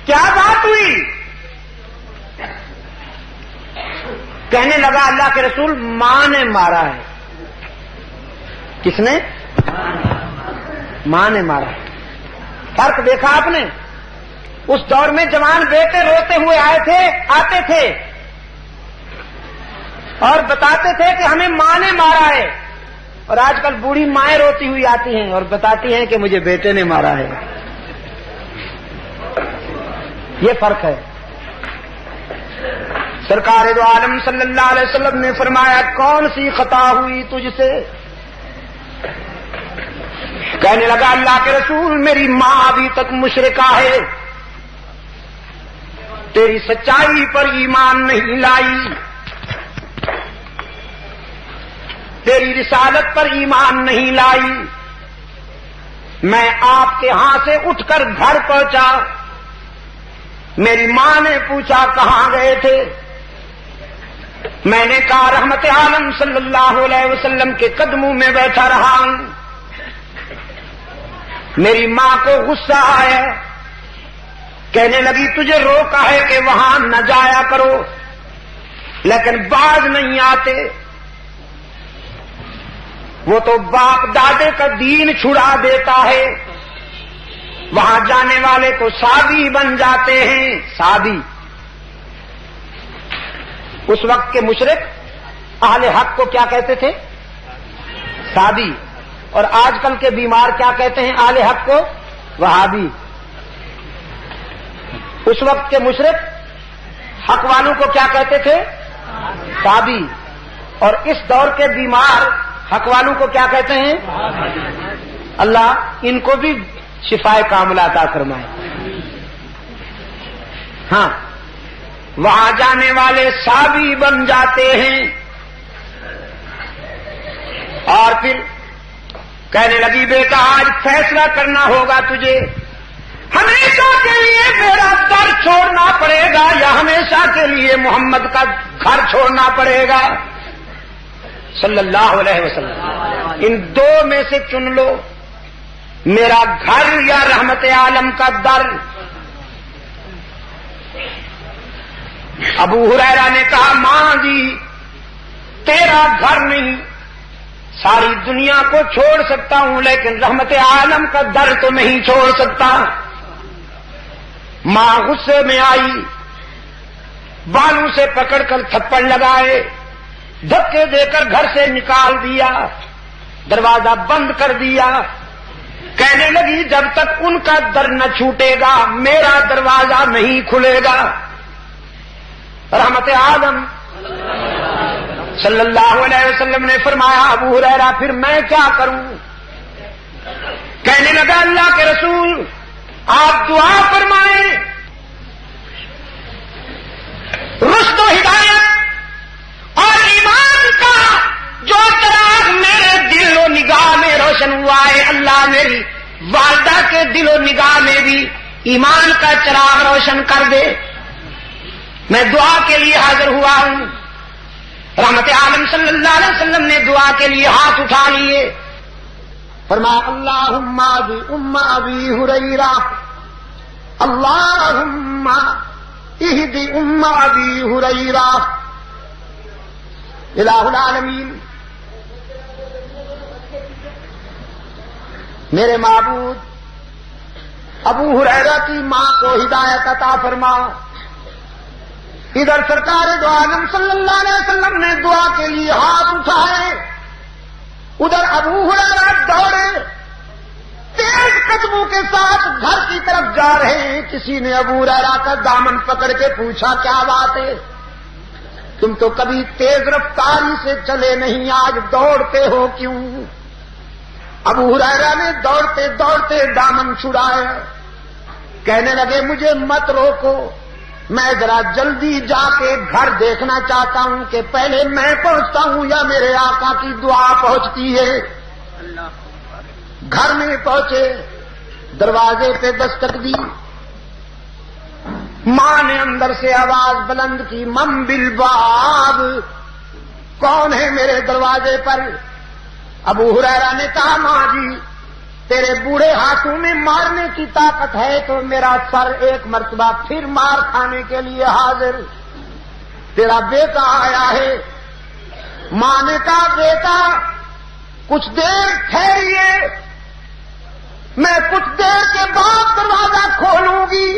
کیا بات ہوئی؟ کہنے لگا اللہ کے رسول ماں نے مارا ہے. کس نے؟ ماں نے مارا. فرق دیکھا آپ نے؟ اس دور میں جوان بیٹے روتے ہوئے آتے تھے اور بتاتے تھے کہ ہمیں ماں نے مارا ہے, اور آج کل بوڑھی مائیں روتی ہوئی آتی ہیں اور بتاتی ہیں کہ مجھے بیٹے نے مارا ہے. یہ فرق ہے. سرکار دو عالم صلی اللہ علیہ وسلم نے فرمایا کون سی خطا ہوئی تجھ سے؟ کہنے لگا اللہ کے رسول میری ماں ابھی تک مشرکہ ہے, تیری سچائی پر ایمان نہیں لائی, تیری رسالت پر ایمان نہیں لائی. میں آپ کے ہاں سے اٹھ کر گھر پہنچا, میری ماں نے پوچھا کہاں گئے تھے؟ میں نے کہا رحمت عالم صلی اللہ علیہ وسلم کے قدموں میں بیٹھا رہا ہوں. میری ماں کو غصہ آیا, کہنے لگی تجھے روکا ہے کہ وہاں نہ جایا کرو لیکن باز نہیں آتے. وہ تو باپ دادے کا دین چھڑا دیتا ہے, وہاں جانے والے تو سادی بن جاتے ہیں. سادی اس وقت کے مشرک اہل حق کو کیا کہتے تھے؟ سادی. اور آج کل کے بیمار کیا کہتے ہیں اہل حق کو؟ وہابی. اس وقت کے مشرک حق والوں کو کیا کہتے تھے؟ سادی. اور اس دور کے بیمار حق والوں کو کیا کہتے ہیں؟ اللہ ان کو بھی شفائے کاملہ عطا فرمائے. ہاں وہاں جانے والے سابی بن جاتے ہیں. اور پھر کہنے لگی بیٹا آج فیصلہ کرنا ہوگا تجھے, ہمیشہ کے لیے میرا در چھوڑنا پڑے گا یا ہمیشہ کے لیے محمد کا گھر چھوڑنا پڑے گا صلی اللہ علیہ وسلم. ان دو میں سے چن لو, میرا گھر یا رحمت عالم کا در. ابو ہریرہ نے کہا ماں جی تیرا گھر نہیں, ساری دنیا کو چھوڑ سکتا ہوں لیکن رحمت عالم کا در تو نہیں چھوڑ سکتا. ماں غصے میں آئی, بالوں سے پکڑ کر تھپڑ لگائے, دھکے دے کر گھر سے نکال دیا, دروازہ بند کر دیا. کہنے لگی جب تک ان کا در نہ چھوٹے گا میرا دروازہ نہیں کھلے گا. رحمت عالم صلی اللہ علیہ وسلم نے فرمایا ابو ہریرہ پھر میں کیا کروں؟ کہنے لگا اللہ کے رسول آپ دعا فرمائیں. دعا ہے اللہ میری والدہ کے دل و نگاہ میں بھی ایمان کا چراغ روشن کر دے. میں دعا کے لیے حاضر ہوا ہوں. رحمت عالم صلی اللہ علیہ وسلم نے دعا کے لیے ہاتھ اٹھا لیے. فرمایا اللہم بی ام ابی ہریرہ اللہم اہد ام ابی ہریرہ. الہ العالمین میرے معبود ابو ہریرہ کی ماں کو ہدایت عطا فرما. ادھر سرکار دو عالم صلی اللہ علیہ وسلم نے دعا کے لیے ہاتھ اٹھائے, ادھر ابو ہریرہ دوڑے تیز قدموں کے ساتھ گھر کی طرف جا رہے ہیں. کسی نے ابو ہریرہ کا دامن پکڑ کے پوچھا کیا بات ہے, تم تو کبھی تیز رفتاری سے چلے نہیں, آج دوڑتے ہو کیوں؟ ابو ہریرہ نے دوڑتے دوڑتے دامن چھڑایا, کہنے لگے مجھے مت روکو, میں ذرا جلدی جا کے گھر دیکھنا چاہتا ہوں کہ پہلے میں پہنچتا ہوں یا میرے آقا کی دعا پہنچتی ہے. گھر میں پہنچے, دروازے پہ دستک دی. ماں نے اندر سے آواز بلند کی من بالباب, کون ہے میرے دروازے پر؟ ابو ہریرہ نے کہا ماں جی تیرے بوڑھے ہاتھوں میں مارنے کی طاقت ہے تو میرا سر ایک مرتبہ پھر مار کھانے کے لیے حاضر, تیرا بیٹا آیا ہے. ماں نے کہا بیٹا کچھ دیر ٹھہریے, میں کچھ دیر کے بعد دروازہ کھولوں گی.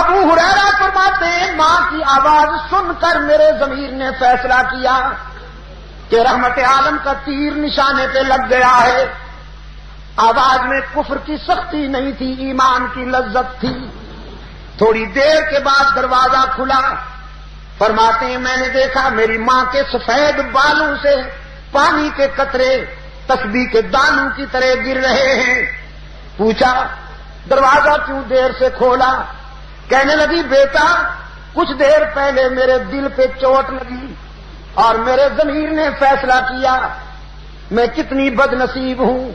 ابو ہریرہ فرماتے ہیں ماں کی آواز سن کر میرے ضمیر نے فیصلہ کیا کہ رحمت عالم کا تیر نشانے پہ لگ گیا ہے. آواز میں کفر کی سختی نہیں تھی, ایمان کی لذت تھی. تھوڑی دیر کے بعد دروازہ کھلا. فرماتے ہیں میں نے دیکھا میری ماں کے سفید بالوں سے پانی کے قطرے تسبیح کے دانوں کی طرح گر رہے ہیں. پوچھا دروازہ کیوں دیر سے کھولا؟ کہنے لگی بیٹا کچھ دیر پہلے میرے دل پہ چوٹ لگی اور میرے ضمیر نے فیصلہ کیا میں کتنی بد نصیب ہوں,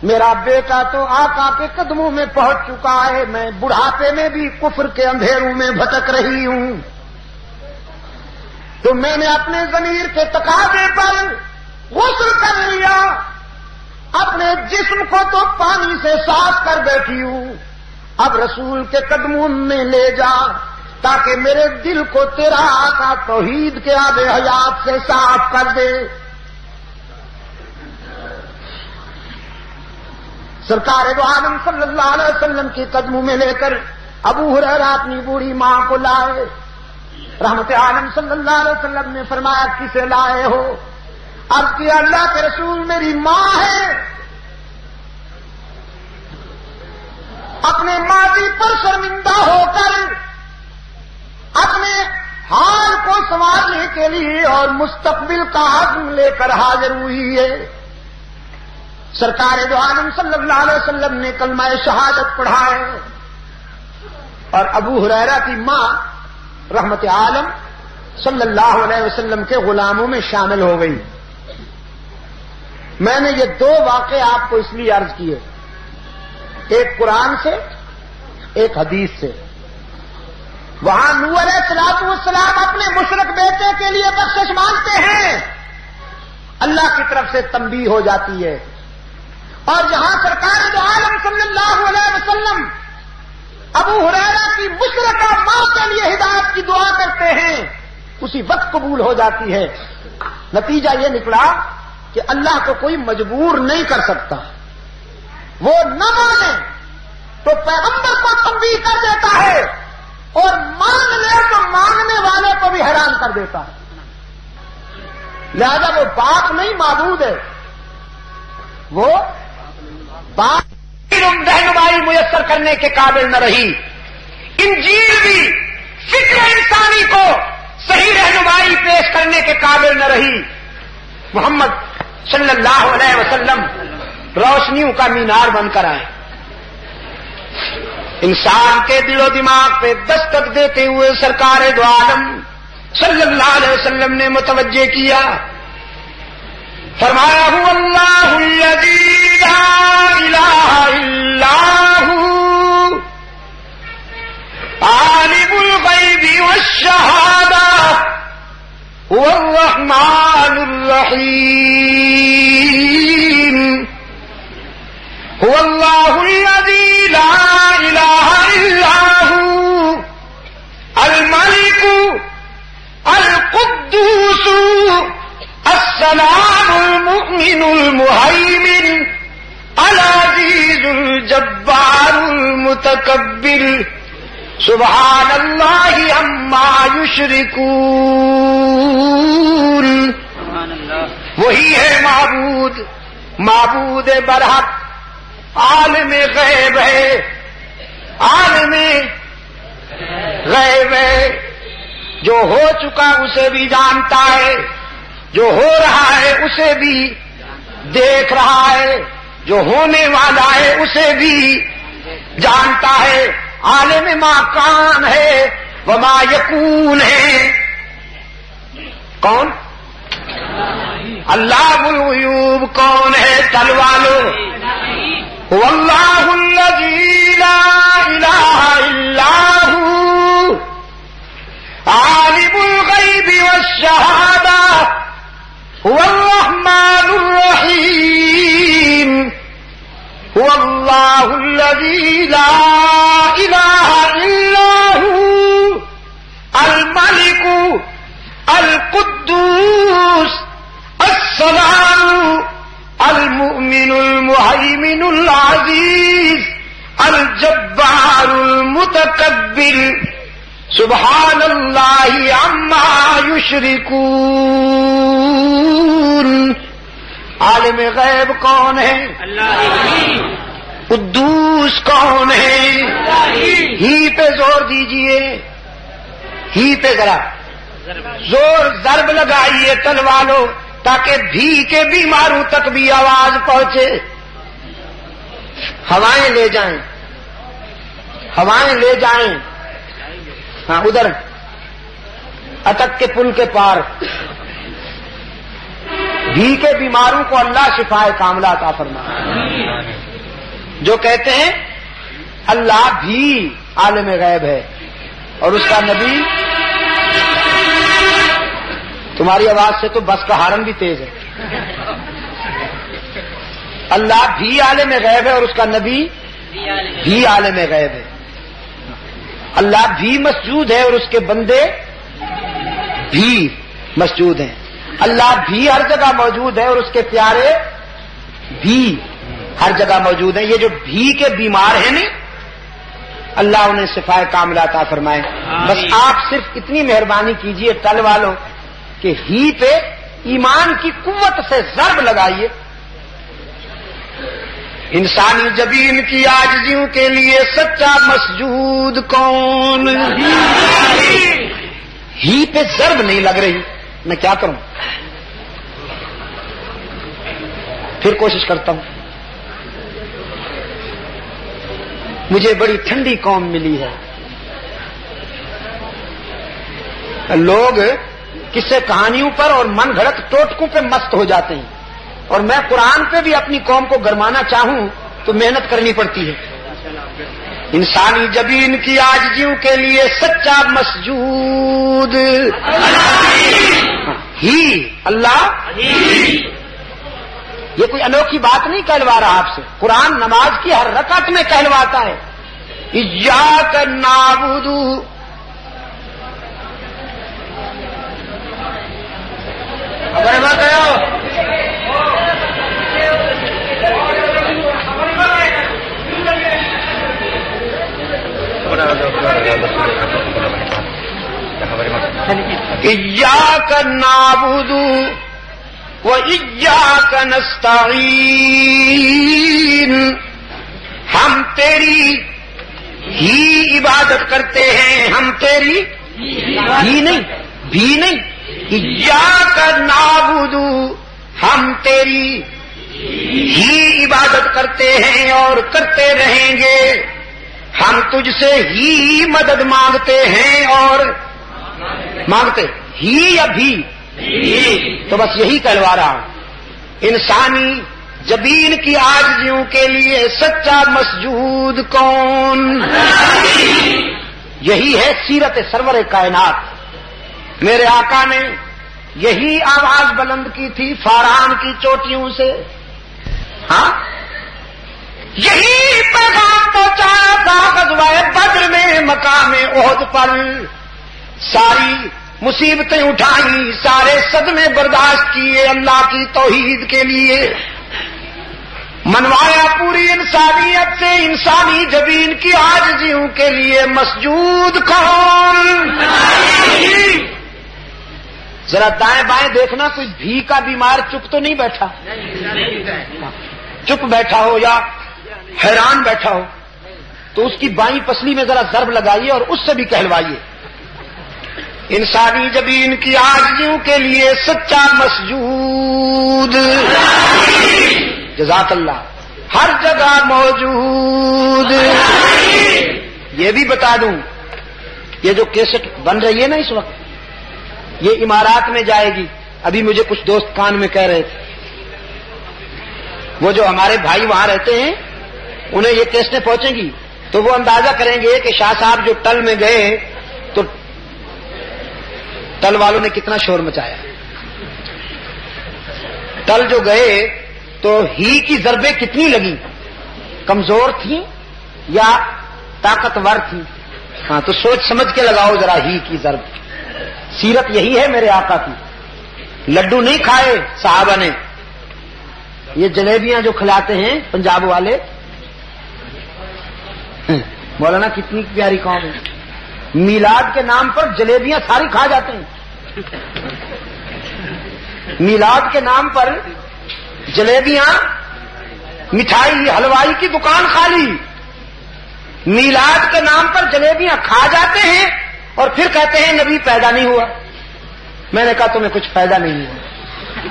میرا بیٹا تو آقا کے قدموں میں پہنچ چکا ہے, میں بڑھاپے میں بھی کفر کے اندھیروں میں بھٹک رہی ہوں. تو میں نے اپنے ضمیر کے تقاضے پر غسل کر لیا, اپنے جسم کو تو پانی سے صاف کر بیٹھی ہوں. اب رسول کے قدموں میں لے جا تاکہ میرے دل کو تیرا آقا توحید کے آب حیات سے صاف کر دے. سرکار دو عالم صلی اللہ علیہ وسلم کے قدموں میں لے کر ابو ہریرہ اپنی بوڑھی ماں کو لائے. رحمت عالم صلی اللہ علیہ وسلم نے فرمایا کسے لائے ہو؟ عرض کیا اللہ کے رسول میری ماں ہے, اپنے ماضی پر شرمندہ ہو کر اپنے حال کو سنوارنے کے لیے اور مستقبل کا عزم لے کر حاضر ہوئی ہے. سرکار دو عالم صلی اللہ علیہ وسلم نے کلمہ شہادت پڑھا ہے اور ابو ہریرہ کی ماں رحمت عالم صلی اللہ علیہ وسلم کے غلاموں میں شامل ہو گئی. میں نے یہ دو واقعے آپ کو اس لیے عرض کیے, ایک قرآن سے ایک حدیث سے. وہاں نوح علیہ السلام اپنے مشرک بیٹے کے لیے بخشش مانگتے ہیں, اللہ کی طرف سے تنبیہ ہو جاتی ہے. اور جہاں سرکار دو عالم صلی اللہ علیہ وسلم ابو ہریرہ کی مشرکہ ماں کے لیے ہدایت کی دعا کرتے ہیں اسی وقت قبول ہو جاتی ہے. نتیجہ یہ نکلا کہ اللہ کو کوئی مجبور نہیں کر سکتا, وہ نہ مانے تو پیغمبر کو تنبیہ کر دیتا ہے اور مان لے تو ماننے والے کو بھی حیران کر دیتا ہے. لہذا وہ باپ نہیں معبود ہے, وہ باپ رہنمائی میسر کرنے کے قابل نہ رہی. انجیل بھی فکر انسانی کو صحیح رہنمائی پیش کرنے کے قابل نہ رہی. محمد صلی اللہ علیہ وسلم روشنیوں کا مینار بن کر آئے, انسان کے دل و دماغ پہ دستک دیتے ہوئے سرکار دو عالم صلی اللہ علیہ وسلم نے متوجہ کیا فرمایا هو اللہ الذی لا الہ الا هو عالم الغیب والشہادہ هو الرحمن الرحیم هو اللہ الذی لا الہ الا هو الملک القدوس السلام المؤمن المهيمن العزيز الجبار المتكبر سبحان اللہ عما یشرکون. وہی ہے معبود برحق، عالم غیب ہے، عالم غیب ہے. جو ہو چکا اسے بھی جانتا ہے، جو ہو رہا ہے اسے بھی دیکھ رہا ہے، جو ہونے والا ہے اسے بھی جانتا ہے. عالم ما کان ہے وما یکون ہے. کون؟ علام الغیوب کون ہے؟ چل والو هو اللہ الذی لا الہ الا هو عالم الغیب والشہادہ هو الرحمن الرحیم هو اللہ الذی لا الہ الا هو الملک القدوس السلام المؤمن المهيمن العزيز الجبار المتكبر سبحان اللہ عما یشرکون. عالم غیب کون ہے؟ اللہ. قدوس کون ہے؟ اللہ. ہی پہ زور دیجئے، ہی پہ ذرا زور ضرب لگائیے تلوالو، تاکہ بھی کے بیماروں تک بھی آواز پہنچے. ہوائیں لے جائیں، ہوائیں لے جائیں. ہاں ادھر اٹک کے پل کے پار بھی کے بیماروں کو اللہ شفائے کاملہ عطا فرمائے. جو کہتے ہیں اللہ بھی عالم غیب ہے اور اس کا نبی، تمہاری آواز سے تو بس کا ہارن بھی تیز ہے. اللہ بھی عالم غیب ہے اور اس کا نبی بھی عالم غیب ہے. اللہ بھی مسجود ہے اور اس کے بندے بھی مسجود ہیں. اللہ بھی ہر جگہ موجود ہے اور اس کے پیارے بھی ہر جگہ موجود ہیں. یہ جو بھی کے بیمار ہیں نا، اللہ انہیں شفائے کاملہ عطا فرمائے. بس آپ صرف اتنی مہربانی کیجئے تل والوں کہ ہی پہ ایمان کی قوت سے ضرب لگائیے. انسانی جبین کی عاجزیوں کے لیے سچا مسجود کون؟ ہی پہ ضرب نہیں لگ رہی، میں کیا کروں؟ پھر کوشش کرتا ہوں. مجھے بڑی ٹھنڈی قوم ملی ہے. لوگ قصے کہانیوں پر اور من گھڑت ٹوٹکوں پہ مست ہو جاتے ہیں، اور میں قرآن پہ بھی اپنی قوم کو گرمانا چاہوں تو محنت کرنی پڑتی ہے. انسانی جبین کی عاجزیوں کے لیے سچا مسجود ہی اللہ. یہ کوئی انوکھی بات نہیں کہلوا رہا آپ سے. قرآن نماز کی ہر رکعت میں کہلواتا ہے ایاک نعبد. خبر مت کرو. ایاک نعبد وَإِيَّاكَ نَسْتَعِينُ. ہم تیری ہی عبادت کرتے ہیں، ہم تیری بھی نہیں ایاک نعبد، ہم تیری ہی عبادت کرتے ہیں اور کرتے رہیں گے. ہم تجھ سے ہی مدد مانگتے ہیں اور مانگتے ہی یا بھی، تو بس یہی کہلوا رہا ہوں. انسانی جبین کی عاجزیوں کے لیے سچا مسجود کون؟ یہی ہے سیرت سرور کائنات. میرے آقا نے یہی آواز بلند کی تھی فاران کی چوٹیوں سے. ہاں یہی پیغام پہنچایا تھا غزوہ بدر میں مقام احد پر. ساری مصیبتیں اٹھائیں، سارے صدمے برداشت کیے اللہ کی توحید کے لیے. منوایا پوری انسانیت سے انسانی جبین کی عاجزیوں کے لیے مسجود کون؟ ذرا دائیں بائیں دیکھنا، کوئی بھی کا بیمار چپ تو نہیں بیٹھا؟ چپ بیٹھا ہو یا حیران بیٹھا ہو تو اس کی بائیں پسلی میں ذرا ضرب لگائیے اور اس سے بھی کہلوائیے. انسانی جبین کی عاجزیوں کے لیے سچا مسجود. جزاک اللہ. ہر جگہ موجود. یہ بھی بتا دوں، یہ جو کیسٹ بن رہی ہے نا اس وقت، یہ امارات میں جائے گی. ابھی مجھے کچھ دوست کان میں کہہ رہے تھے، وہ جو ہمارے بھائی وہاں رہتے ہیں انہیں یہ کیسٹیں پہنچیں گی تو وہ اندازہ کریں گے کہ شاہ صاحب جو ٹل میں گئے تو ٹل والوں نے کتنا شور مچایا. ٹل جو گئے تو ہی کی ضربیں کتنی لگی، کمزور تھیں یا طاقتور تھیں؟ ہاں تو سوچ سمجھ کے لگاؤ ذرا ہی کی ضرب. سیرت یہی ہے میرے آقا کی. لڈو نہیں کھائے صحابہ نے، یہ جلیبیاں جو کھلاتے ہیں پنجاب والے. مولانا کتنی پیاری قوم ہے، میلاد کے نام پر جلیبیاں ساری کھا جاتے ہیں. میلاد کے نام پر جلیبیاں، مٹھائی، حلوائی کی دکان خالی. میلاد کے نام پر جلیبیاں کھا جاتے ہیں اور پھر کہتے ہیں نبی پیدا نہیں ہوا. میں نے کہا تمہیں کچھ پیدا نہیں ہوا،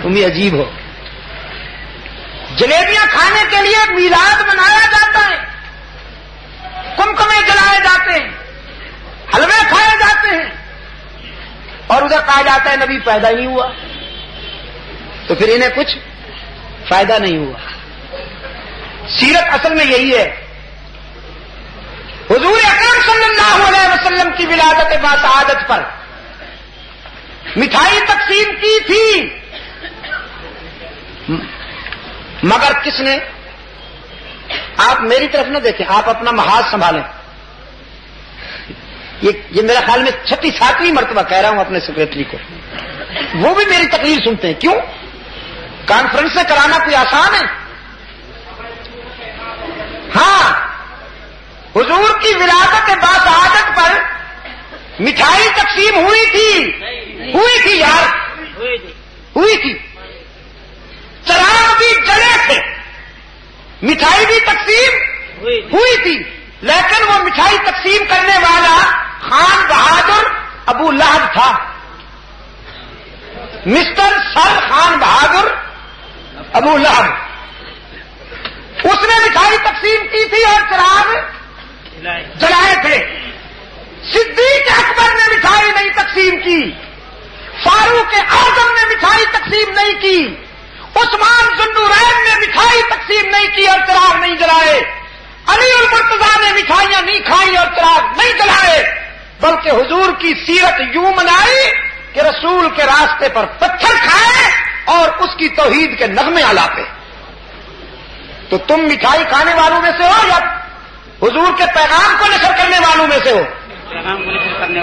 تم ہی عجیب ہو. جلیبیاں کھانے کے لیے میلاد منایا جاتا ہے، کمکمے جلائے جاتے ہیں، حلوے کھائے جاتے ہیں، اور ادھر کہا جاتا ہے نبی پیدا ہی نہیں ہوا. تو پھر انہیں کچھ فائدہ نہیں ہوا. سیرت اصل میں یہی ہے. حضور اکرم صلی اللہ علیہ وسلم کی ولادت باسعادت پر مٹھائی تقسیم کی تھی، مگر کس نے؟ آپ میری طرف نہ دیکھیں، آپ اپنا محاذ سنبھالیں. یہ میرا خیال میں 36 مرتبہ کہہ رہا ہوں اپنے سیکریٹری کو، وہ بھی میری تقریر سنتے ہیں. کیوں؟ کانفرنس سے کرانا کوئی آسان ہے؟ ہاں، حضور کی ولادت باسعادت پر مٹھائی تقسیم ہوئی تھی یار، ہوئی تھی. چراغ بھی جلے تھے، مٹھائی بھی تقسیم ہوئی تھی، لیکن وہ مٹھائی تقسیم کرنے والا خان بہادر ابو لہب تھا. مسٹر سر خان بہادر ابو لہب، اس نے مٹھائی تقسیم کی تھی اور چراغ جلائے تھے. صدیق اکبر نے مٹھائی نہیں تقسیم کی، فاروق اعظم نے مٹھائی تقسیم نہیں کی، عثمان ذوالنورین نے مٹھائی تقسیم نہیں کی اور چراغ نہیں جلائے، علی المرتضیٰ نے مٹھائیاں نہیں کھائی اور چراغ نہیں جلائے، بلکہ حضور کی سیرت یوں منائی کہ رسول کے راستے پر پتھر کھائے اور اس کی توحید کے نغمے آلاپے. تو تم مٹھائی کھانے والوں میں سے ہو یا حضور کے پیغام کو نشر کرنے والوں میں سے ہو؟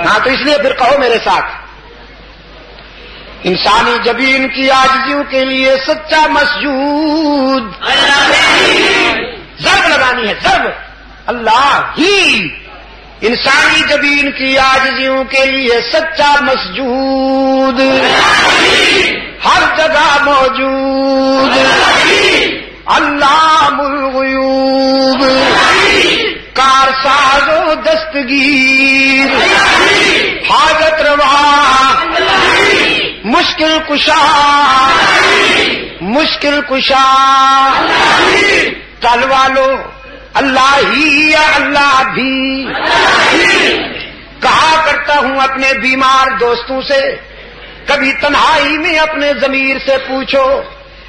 ہاں، تو اس لیے پھر کہو میرے ساتھ، انسانی جبین کی عاجزیوں کے لیے سچا مسجود. ضرب لگانی ہے، ضرب. اللہ ہی انسانی جبین کی عاجزیوں کے لیے سچا مسجود، ہر جگہ موجود. علام الغیوب، کارساز و دستگیر، حاجت روا، مشکل کشا، مشکل کشا. ٹل والو اللہ ہی یا اللہ بھی. کہا کرتا ہوں اپنے بیمار دوستوں سے، کبھی تنہائی میں اپنے ضمیر سے پوچھو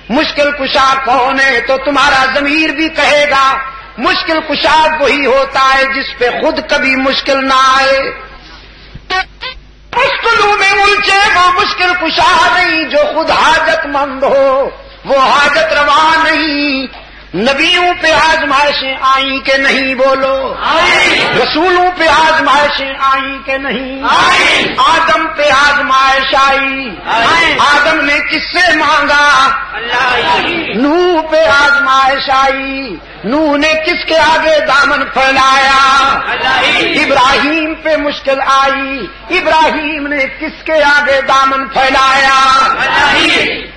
مشکل کشا کون ہے تو تمہارا ضمیر بھی کہے گا مشکل کشا وہی ہوتا ہے جس پہ خود کبھی مشکل نہ آئے. مشکلوں میں الجھے وہ مشکل کشا نہیں جو خود حاجت مند ہو وہ حاجت روا نہیں. نبیوں پہ آزمائشیں آئیں کہ نہیں بولو رسولوں پہ آزمائشیں آئیں کہ نہیں آدم پہ آزمائش آئی آدم نے کس سے مانگا نوح پہ آزمائش آئی نوح نے کس کے آگے دامن پھیلایا ابراہیم پہ مشکل آئی ابراہیم نے کس کے آگے دامن پھیلایا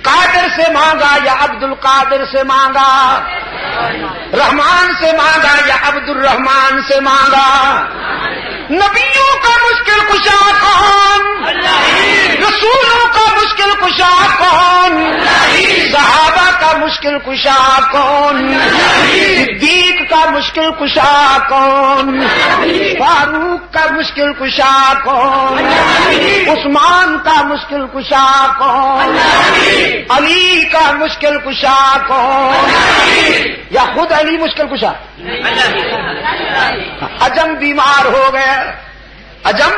قادر سے مانگا یا عبد القادر سے مانگا رحمان سے مانگا یا عبد الرحمان سے مانگا نبیوں کا مشکل کشا کون رسولوں کا مشکل کشا کون صحابہ کا مشکل کشا کون صدیق کا مشکل کشا کون فاروق کا مشکل کشا کون عثمان کا مشکل کشا کون علی کا مشکل کشا کون یا خود علی مشکل کشا عجم بیمار ہو گیا عجم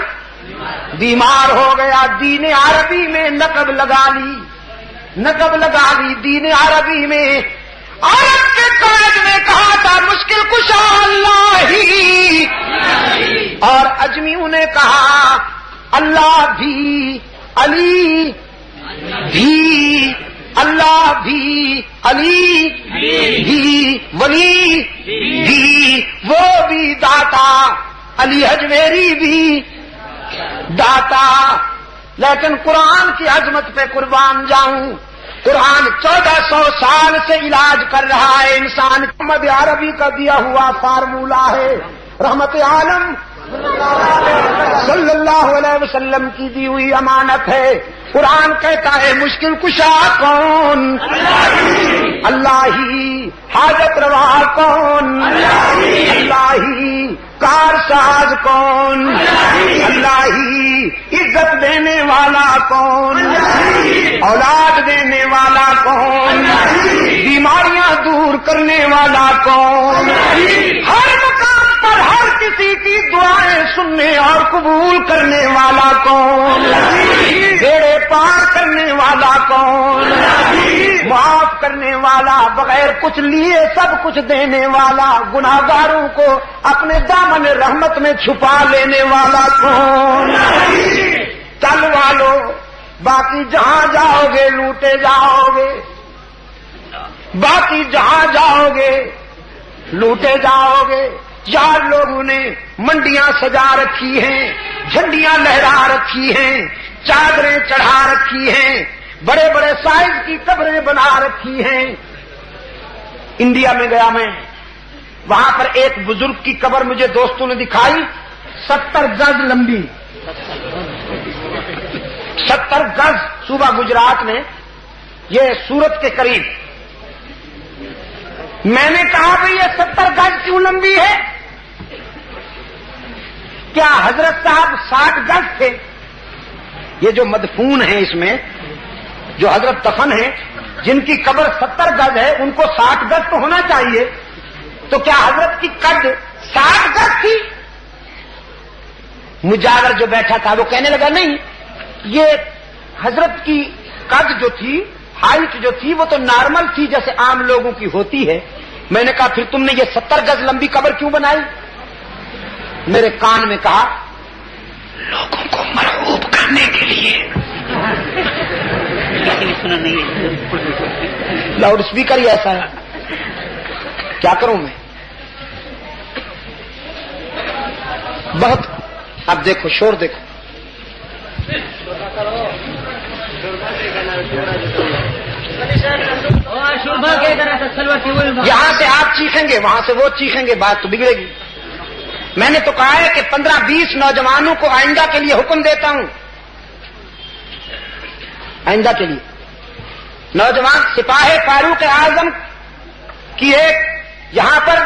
بیمار ہو گیا دین عربی میں نقب لگا لی دین عربی میں عرب کے قائد نے کہا تھا مشکل کشا اللہ ہی اور اجمیوں نے کہا اللہ بھی علی بھی اللہ بھی علی بھی ولی بھی وہ بھی داتا علی حجویری بھی داتا. لیکن قرآن کی عظمت پہ قربان جاؤں قرآن 1400 سال سے علاج کر رہا ہے انسان. محمد عربی کا دیا ہوا فارمولہ ہے رحمت عالم صلی اللہ علیہ وسلم کی دی ہوئی امانت ہے. قرآن کہتا ہے مشکل کشا کون اللہ ہی حاجت روا کون اللہ ہی کار ساز کون اللہ ہی عزت دینے والا کون اولاد دینے والا کون بیماریاں دور کرنے والا کون ہر مقام پر ہر کسی کی دعائیں سننے اور قبول کرنے والا کون بیڑے پار کرنے والا کون معاف کرنے والا بغیر کچھ لیے سب کچھ دینے والا گناہگاروں کو اپنے دامن رحمت میں چھپا لینے والا کون چل والو باقی جہاں جاؤ گے لوٹے جاؤ گے باقی جہاں جاؤ گے لوٹے جاؤ گے. یار لوگوں نے منڈیاں سجا رکھی ہیں جھنڈیاں لہرا رکھی ہیں چادریں چڑھا رکھی ہیں بڑے بڑے سائز کی قبریں بنا رکھی ہیں. انڈیا میں گیا میں وہاں پر ایک بزرگ کی قبر مجھے دوستوں نے دکھائی 70 گز لمبی 70 گز صوبہ گجرات میں یہ سورت کے قریب. میں نے کہا بھئی یہ 70 گز کیوں لمبی ہے کیا حضرت صاحب 60 گز تھے یہ جو مدفون ہیں اس میں جو حضرت دفن ہیں جن کی قبر 70 گز ہے ان کو 60 گز تو ہونا چاہیے تو کیا حضرت کی قد 60 گز تھی. مجاور جو بیٹھا تھا وہ کہنے لگا نہیں یہ حضرت کی قد جو تھی ہائٹ جو تھی وہ تو نارمل تھی جیسے عام لوگوں کی ہوتی ہے. میں نے کہا پھر تم نے یہ 70 گز لمبی قبر کیوں بنائی. میرے کان میں کہا لوگوں کو مرعوب کرنے کے لیے. لاؤڈ اسپیکر ہی ایسا ہے کیا کروں میں بہت. اب دیکھو شور دیکھو یہاں سے آپ چیخیں گے وہاں سے وہ چیخیں گے بات تو بگڑے گی. میں نے تو کہا ہے کہ 15-20 نوجوانوں کو آئندہ کے لیے حکم دیتا ہوں. آئندہ کے لیے نوجوان سپاہ فاروق اعظم کی ایک یہاں پر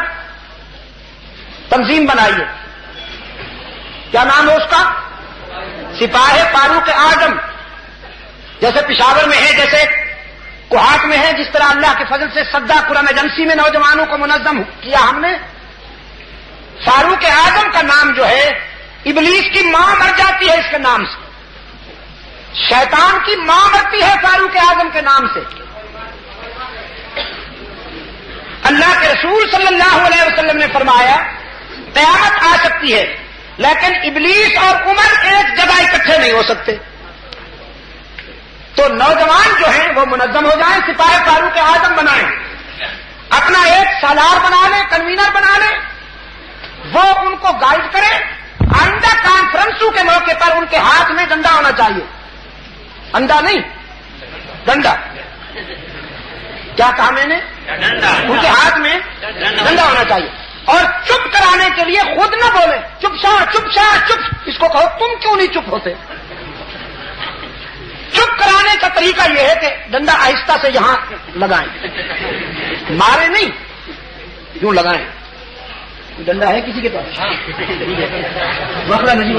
تنظیم بنائیے. کیا نام ہے اس کا سپاہ فاروق اعظم. جیسے پشاور میں ہے جیسے کوہاٹ میں ہے، جس طرح اللہ کے فضل سے سدا قرآن ایجنسی میں نوجوانوں کو منظم کیا ہم نے. فاروق اعظم کا نام جو ہے، ابلیس کی ماں مر جاتی ہے اس کے نام سے، شیطان کی ماں مرتی ہے فاروق اعظم کے نام سے. اللہ کے رسول صلی اللہ علیہ وسلم نے فرمایا قیامت آ سکتی ہے لیکن ابلیس اور عمر ایک جگہ اکٹھے نہیں ہو سکتے. تو نوجوان جو ہیں وہ منظم ہو جائیں، سپاہی فاروق اعظم بنائیں، اپنا ایک سالار بنا لیں، کنوینر بنا لیں، وہ ان کو گائیڈ کرے. آئندہ کانفرنسوں کے موقع پر ان کے ہاتھ میں ڈنڈا ہونا چاہیے، انڈا نہیں ڈنڈا. کیا کہا میں نے؟ ان کے ہاتھ میں ڈنڈا ہونا چاہیے. اور چپ کرانے کے لیے خود نہ بولے، چپ شاہ چپ شاہ چپ. اس کو کہو تم کیوں نہیں چپ ہوتے؟ چپ کرانے کا طریقہ یہ ہے کہ ڈنڈا آہستہ سے یہاں لگائیں، مارے نہیں، یوں لگائیں. ڈنڈا ہے کسی کے پاس؟ وقلا نہیں،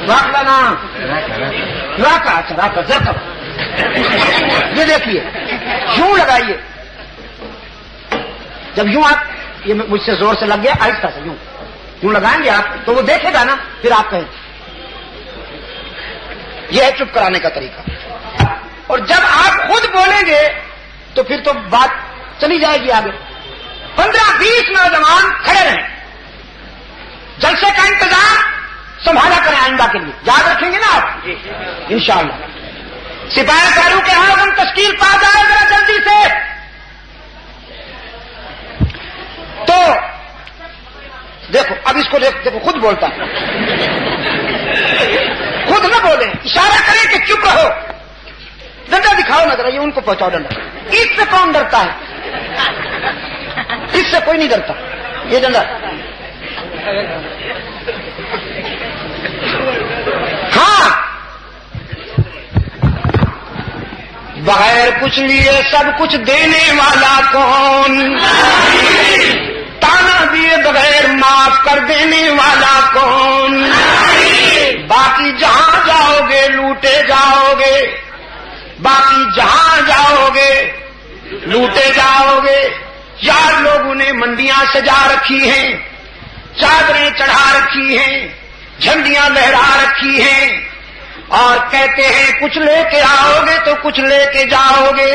وقلا نا راکا. اچھا راکا ذرا یہ دیکھیے، یوں لگائیے. جب یوں آپ، یہ مجھ سے زور سے لگ گیا، آہستہ سے یوں لگائیں گے آپ تو وہ دیکھے گا نا، پھر آپ کہیں. یہ ہے چپ کرانے کا طریقہ. اور جب آپ خود بولیں گے تو پھر تو بات چلی جائے گی آگے. 15-20 نوجوان کھڑے رہیں، جلسے کا انتظام سنبھالا کریں آئندہ کے لیے. یاد رکھیں گے نا آپ انشاءاللہ. سپاہی فاروق اعظم تشکیل پا جائے ذرا جلدی سے. تو دیکھو اب اس کو دیکھو خود بولتا ہے، خود نہ بولیں، اشارہ کریں کہ چپ رہو. ڈنڈا دکھاؤ نہ ذرا، یہ ان کو پہنچاؤ ڈنڈا. اس سے کون ڈرتا ہے؟ اس سے کوئی نہیں ڈرتا. یہ ڈنڈا ہاں، بغیر کچھ لیے سب کچھ دینے والا کون؟ تانا دیے بغیر معاف کر دینے والا کون؟ باقی جہاں جاؤ گے لوٹے جاؤ گے، باقی جہاں جاؤ گے لوٹے جاؤ گے. یار لوگوں نے منڈیاں سجا رکھی ہیں، چادریں چڑھا رکھی ہیں، جھنڈیاں لہرا رکھی ہیں، اور کہتے ہیں کچھ لے کے آؤ گے تو کچھ لے کے جاؤ گے،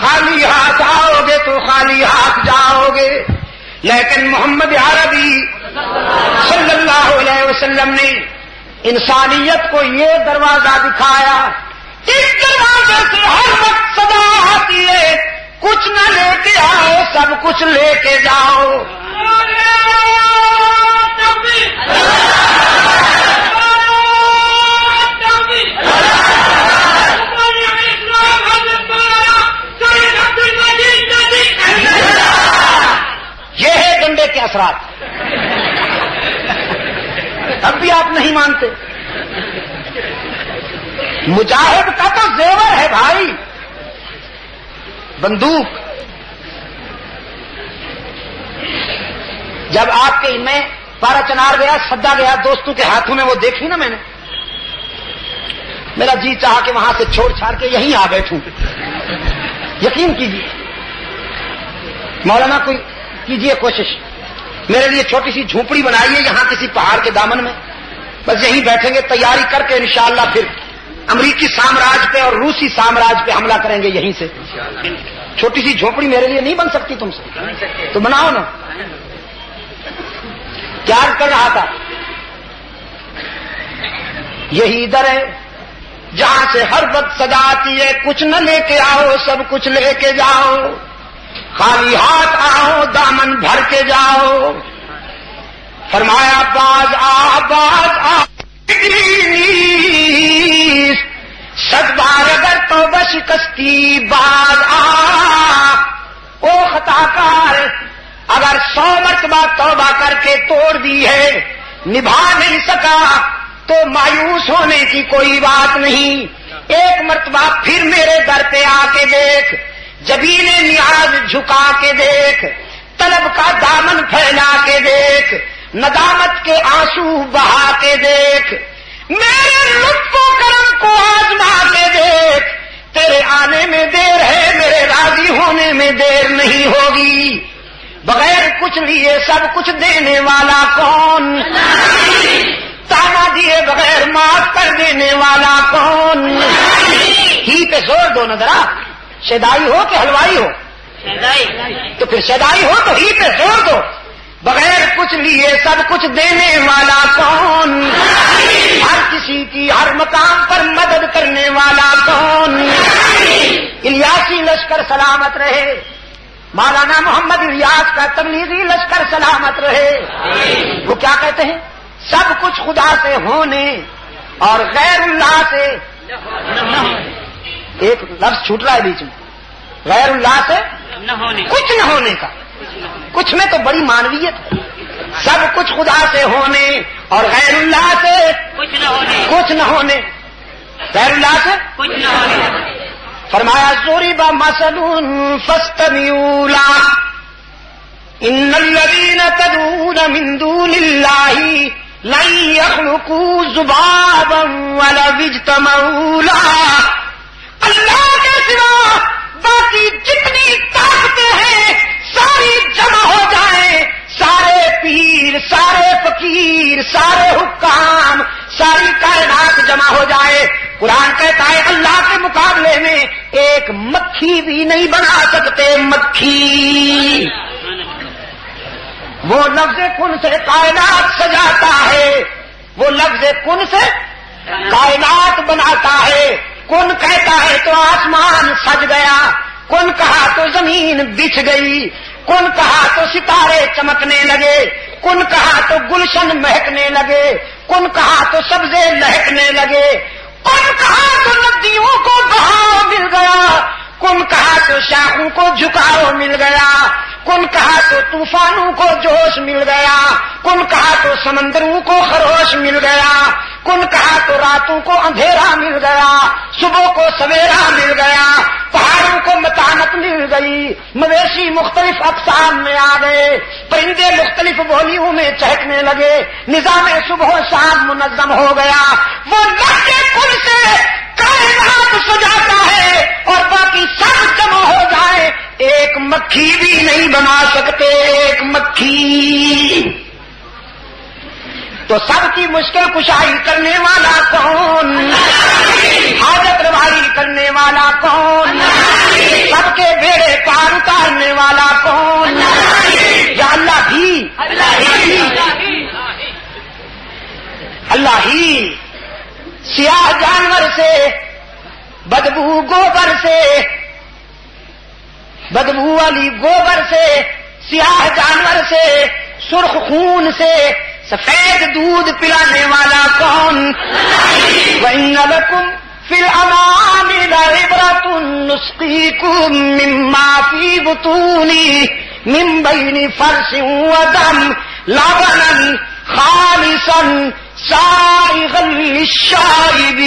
خالی ہاتھ آؤ گے تو خالی ہاتھ جاؤ گے. لیکن محمد عربی صلی اللہ علیہ وسلم نے انسانیت کو یہ دروازہ دکھایا. اس دروازے سے ہر وقت صدا آتی ہے، کچھ نہ لے کے آؤ سب کچھ لے کے جاؤ. یہ ہے ڈنڈے کے اثرات. اب بھی آپ نہیں مانتے. مجاہد کا تو زیور ہے بھائی، بندوق. جب آپ کے ان میں پارا چنار گیا، سدا گیا دوستوں کے ہاتھوں میں، وہ دیکھی نا میں نے، میرا جی چاہا کہ وہاں سے چھوڑ چھاڑ کے یہیں آ بیٹھوں. یقین کیجیے مولانا، کوئی کیجیے کوشش، میرے لیے چھوٹی سی جھونپڑی بنائیے یہاں کسی پہاڑ کے دامن میں، بس یہیں بیٹھیں گے، تیاری کر کے انشاءاللہ پھر امریکی سامراج پہ اور روسی سامراج پہ حملہ کریں گے یہیں سے. چھوٹی سی جھونپڑی میرے لیے نہیں بن سکتی تم سے، تو بناؤ نا. کیا کر رہا تھا؟ یہی در ہے جہاں سے ہر وقت صدا آتی ہے، کچھ نہ لے کے آؤ سب کچھ لے کے جاؤ، خالی ہاتھ آؤ دامن بھر کے جاؤ. فرمایا باز آ صد بار اگر تو شکستی باز آ. او خطا کار، اگر 100 مرتبہ توبہ کر کے توڑ دی ہے، نبھا نہیں سکا تو مایوس ہونے کی کوئی بات نہیں. ایک مرتبہ پھر میرے در پہ آ کے دیکھ، جبین نیاز جھکا کے دیکھ، طلب کا دامن پھیلا کے دیکھ، ندامت کے آنسو بہا کے دیکھ، میرے لطف و کرم کو آزما کے دیکھ. تیرے آنے میں دیر ہے، میرے راضی ہونے میں دیر نہیں ہوگی۔ بغیر کچھ لیے سب کچھ دینے والا کون؟ تانا دیے بغیر معاف کر دینے والا کون؟ ہی پہ زور دو نظرا، شیدائی ہو کہ حلوائی ہو؟ تو پھر شیدائی ہو تو ہی پہ زور دو، بغیر کچھ لیے سب کچھ دینے والا کون؟ ہر کسی کی ہر مقام پر مدد کرنے والا کون؟ الیاسی لشکر سلامت رہے، مولانا محمد الیاس کا تبلیغی لشکر سلامت رہے۔ وہ کیا کہتے ہیں؟ سب کچھ خدا سے ہونے اور غیر اللہ سے ایک لفظ چھوٹ رہا ہے بیچ میں، غیر اللہ سے کچھ نہ ہونے کا۔ کچھ میں تو بڑی معنویت ہے، سب کچھ خدا سے ہونے اور غیر اللہ سے کچھ نہ ہونے، غیر اللہ سے کچھ نہ ہونے۔ فرمایا ضرب مثل فاستمعوا له ان الذين تدعون من دون الله لن يخلقوا ذبابا ولو اجتمعوا له۔ اللہ کے سوا باقی جتنی طاقتیں ہیں ساری جمع ہو جائیں، سارے پیر، سارے فقیر، سارے حکام، ساری کائنات جمع ہو جائے، قرآن کہتا ہے اللہ کے مقابلے میں ایک مکھی بھی نہیں بنا سکتے۔ مکھی وہ لفظ کن سے کائنات سجاتا ہے، وہ لفظ کن سے کائنات بناتا ہے۔ کن کہتا ہے تو آسمان سج گیا، کن کہا تو زمین بچھ گئی، کن کہا تو ستارے چمکنے لگے، کن کہا تو گلشن مہکنے لگے، کن کہا تو سبزے لہکنے لگے، کن کہا تو ندیوں کو بہاؤ مل گیا، کن کہا تو شاخوں کو جھکاؤ مل گیا، کن کہا تو طوفانوں کو جوش مل گیا، کن کہا تو سمندروں کو خروش مل گیا، کن کہا تو راتوں کو اندھیرا مل گیا، صبح کو سویرا مل گیا، پہاڑوں کو متانت مل گئی، مویشی مختلف اقسام میں آ گئے، پرندے مختلف بولیوں میں چہکنے لگے، نظام صبح و شام منظم ہو گیا۔ وہ لفظ کن سے کائنات سجاتا ہے اور باقی سب جمع ہو جائے، ایک مکھی بھی نہیں بنا سکتے۔ ایک مکھی تو سب کی مشکل کشائی کرنے والا کون؟ حاجت روائی کرنے والا کون؟ سب کے بیڑے پار اتارنے والا کون؟ یا اللہ ہی اللہ ہی سیاہ جانور سے، بدبو گوبر سے، بدبو والی گوبر سے، سیاہ جانور سے، سرخ خون سے سفید دودھ پلانے والا کون؟ وَإِنَّ لَكُمْ فِي الْأَنْعَامِ لَعِبْرَةً نُسْقِيكُم مِّمَّا فِي بُطُونِهِ مِن بَيْنِ فَرْثٍ وَدَمٍ لَبَنًا خَالِصًا سَائِغًا لِّلشَّارِبِينَ۔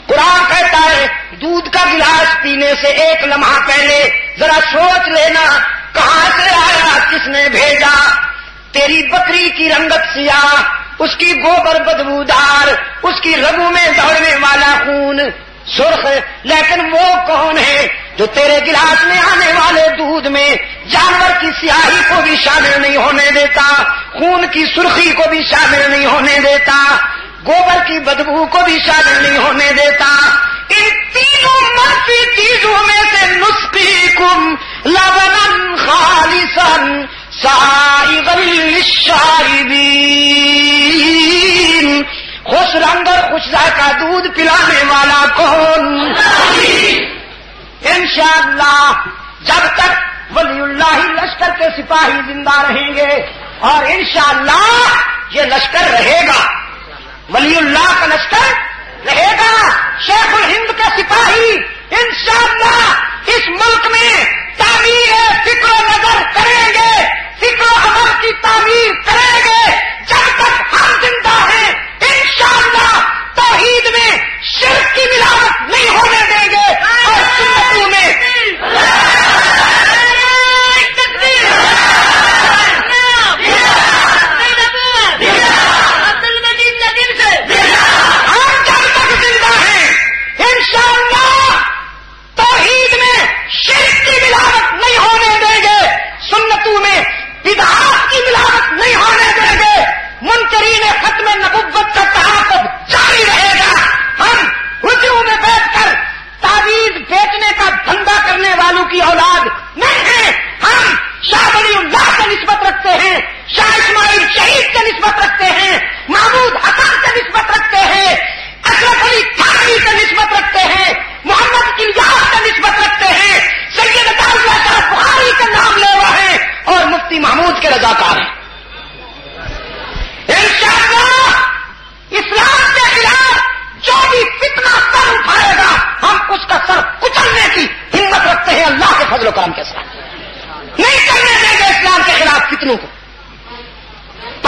قرآن کہتا ہے دودھ کا گلاس پینے سے ایک لمحہ پہلے ذرا سوچ لینا کہاں سے آیا، کس نے بھیجا۔ تیری بکری کی رنگت سیاہ، اس کی گوبر بدبودار، اس کی رگوں میں دوڑنے والا خون سرخ، لیکن وہ کون ہے جو تیرے گلاس میں آنے والے دودھ میں جانور کی سیاہی کو بھی شامل نہیں ہونے دیتا، خون کی سرخی کو بھی شامل نہیں ہونے دیتا، گوبر کی بدبو کو بھی شامل نہیں ہونے دیتا۔ ان تینوں منفی چیزوں میں سے نسقیکم لبنا خالصا سائغا للشاربین، خوش رنگ اور خوش ذائقہ دودھ پلانے والا کون؟ انشاءاللہ جب تک ولی اللہ لشکر کے سپاہی زندہ رہیں گے، اور انشاءاللہ یہ لشکر رہے گا، ولی اللہ کا لشکر رہے گا، شیخ الہند کے سپاہی انشاءاللہ اس ملک میں تعمیر فکر و نظر کریں گے، فکر و عمل کی تعمیر کریں گے۔ جب تک ہم زندہ ہیں انشاءاللہ توحید میں شرک کی ملاوٹ نہیں ہونے دیں گے، اور سنتوں میں ہم جب تک زندہ ہیں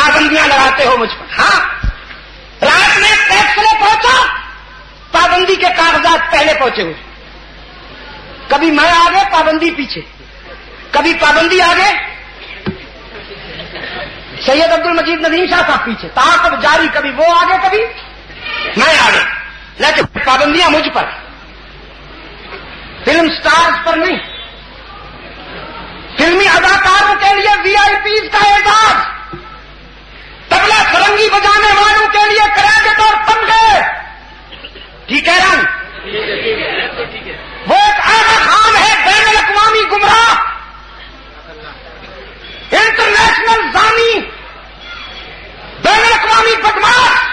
پابندیاں لگاتے ہو مجھ پر. ہاں رات میں فیصلے پہنچا, پابندی کے کاغذات پہلے پہنچے ہوئے. کبھی میں آگے پابندی پیچھے, کبھی پابندی آگے سید عبد المجید ندیم شاہ صاحب پیچھے, تعاقب جاری, کبھی وہ آگے کبھی میں آگے, لیکن پابندیاں مجھ پر, فلم سٹارز پر نہیں. فلمی اداکاروں کے لیے وی آئی پیز کا اعزاز, تبلا فرنگی بجانے والوں کے لیے کریڈٹ اور تمغے. ٹھیک کہہ رہا ہوں؟ وہ ایک اعلیٰ خان ہے, بین الاقوامی گمراہ, انٹرنیشنل زانی, بین الاقوامی بدماش.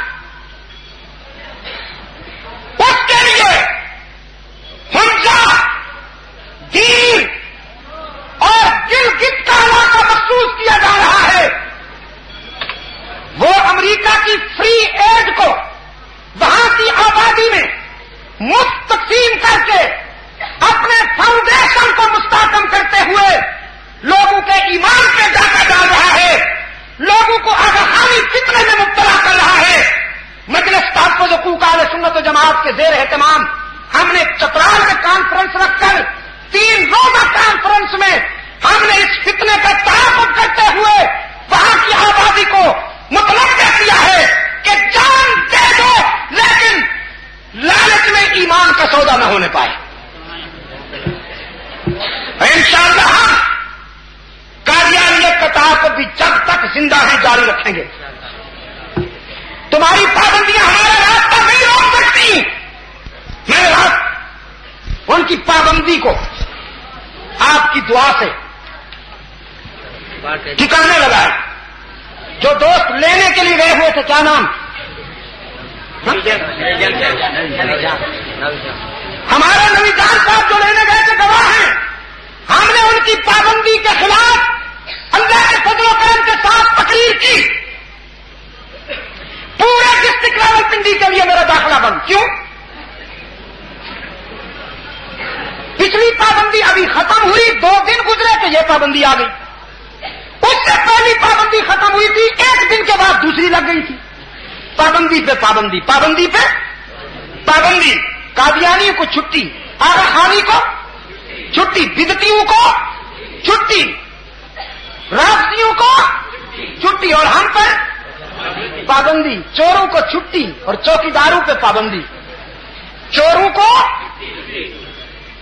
اس کے لیے ہنجا, دیر اور گلگت کا علاقہ مخصوص کیا جا رہا ہے. وہ امریکہ کی فری ایڈ کو وہاں کی آبادی میں مفت تقسیم کر کے اپنے فاؤنڈیشن کو مستحکم کرتے ہوئے لوگوں کے ایمان پہ ڈاکہ ڈال رہا ہے, لوگوں کو اغحامی فتنے میں مبتلا کر رہا ہے. مجلس تحفظ حقوق اہل سنت و جماعت کے زیر اہتمام ہم نے چترال میں کانفرنس رکھ کر 3 روزہ کانفرنس میں ہم نے اس فتنے کا تعاقب کرتے ہوئے وہاں کی آبادی کو متوجہ کیا ہے کہ جان دے دو لیکن لالچ میں ایمان کا سودا نہ ہونے پائے. انشاءاللہ ہم قادیانیت کا تعاقب بھی جب تک زندہ ہیں جاری رکھیں گے. تمہاری پابندیاں ہمارا راستہ نہیں روک سکتی. میں رات ان کی پابندی کو آپ کی دعا سے ٹھکانے لگائے. جو دوست لینے کے لیے گئے ہوئے تھے, کیا نام, ہمارا نبی جان صاحب جو لینے گئے تھے گواہ ہیں. ہم نے ان کی پابندی کے خلاف اللہ کے فضل و کرم کے ساتھ تقریر کی. پورے ڈسٹرکٹ راول پنڈی کے لیے میرا داخلہ بند. کیوں؟ پچھلی پابندی ابھی ختم ہوئی, 2 دن گزرے تو یہ پابندی آ گئی. اس سے پہلی پابندی ختم ہوئی تھی, 1 دن کے بعد دوسری لگ گئی تھی. پابندی پہ پابندی, پابندی پہ پابندی. قادیانیوں کو چھٹی, آغا خانی کو چھٹی, بدعتیوں کو چھٹی, رافضیوں کو چھٹی, اور ہم پر پابندی. چوروں کو چھٹی اور چوکیداروں پہ پابندی. چوروں کو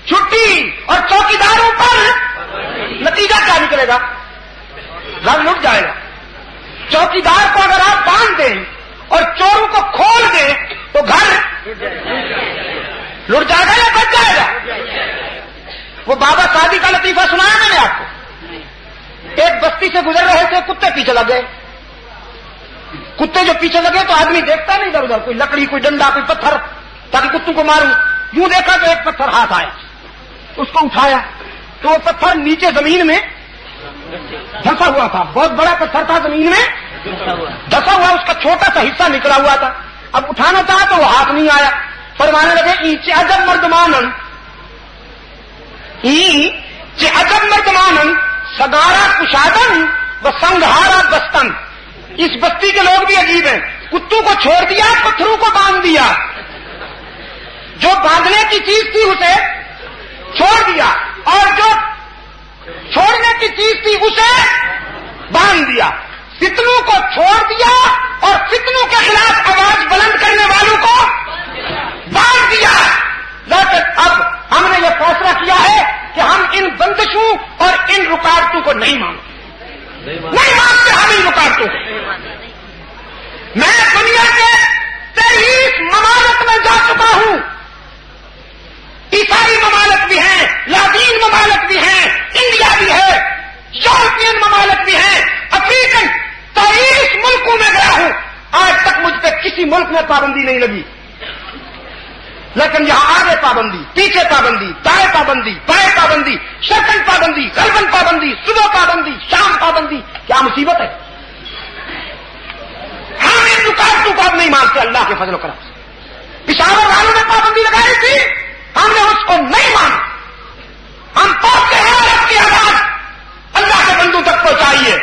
چھٹی اور چوکیداروں پر نتیجہ کیا نکلے گا؟ گھر لٹ جائے گا. چوکیدار کو اگر آپ باندھ دیں اور چوروں کو کھول دیں تو گھر لٹ جائے گا یا بچ جائے گا؟ وہ بابا شادی کا لطیفہ سنایا میں نے آپ کو. ایک بستی سے گزر رہے تھے, کتے پیچھے لگ گئے. کتے جو پیچھے لگے تو آدمی دیکھتا نہیں ادھر ادھر, کوئی لکڑی, کوئی ڈنڈا, کوئی پتھر, تاکہ کتوں کو ماروں. یوں دیکھا تو ایک پتھر ہاتھ آیا, اس کو اٹھایا تو وہ پتھر نیچے زمین میں دھسا ہوا تھا. بہت بڑا پتھر تھا, زمین میں دھسا ہوا, اس کا چھوٹا سا حصہ نکلا ہوا تھا. اب اٹھانا چاہا تو وہ ہاتھ نہیں آیا. فرمانے لگے ایچے عجب مردمانن, ایچے عجب مردمانن سگارا کشادن و سنگھارا بستن. اس بستی کے لوگ بھی عجیب ہیں. کتوں کو چھوڑ دیا, پتھروں کو باندھ دیا. جو باندھنے کی چیز تھی اسے چھوڑ دیا, اور جو چھوڑنے کی چیز تھی اسے باندھ دیا. فتنوں کو چھوڑ دیا اور فتنوں کے خلاف آواز بلند کرنے والوں کو باندھ دیا. لیکن اب ہم نے یہ فیصلہ کیا ہے کہ ہم ان بندشوں اور ان رکاوٹوں کو نہیں مانتے. نہیں مانتے ہم ان رکاوٹوں کو. میں دنیا کے 23 ممالک میں جا چکا ہوں. عیسائی ممالک بھی ہیں, لادین ممالک بھی ہیں, انڈیا بھی ہے, یورپین ممالک بھی ہیں, افریقن 23 ملکوں میں گیا ہوں. آج تک مجھ پہ کسی ملک میں پابندی نہیں لگی. لیکن یہاں آگے پابندی, پیچھے پابندی, دائیں پابندی, بائیں پابندی, شرقن پابندی, غربن پابندی, صبح پابندی, شام پابندی. کیا مصیبت ہے؟ ہم ان رکاوٹوں کو اب نہیں مانتے اللہ کے فضل و کرم سے. پشاور والوں نے پابندی لگائی تھی, ہم نے اس کو نہیں مانا. ہم پہنچتے ہیں عرب کی آواز اللہ کے بندوں تک پہنچائیے.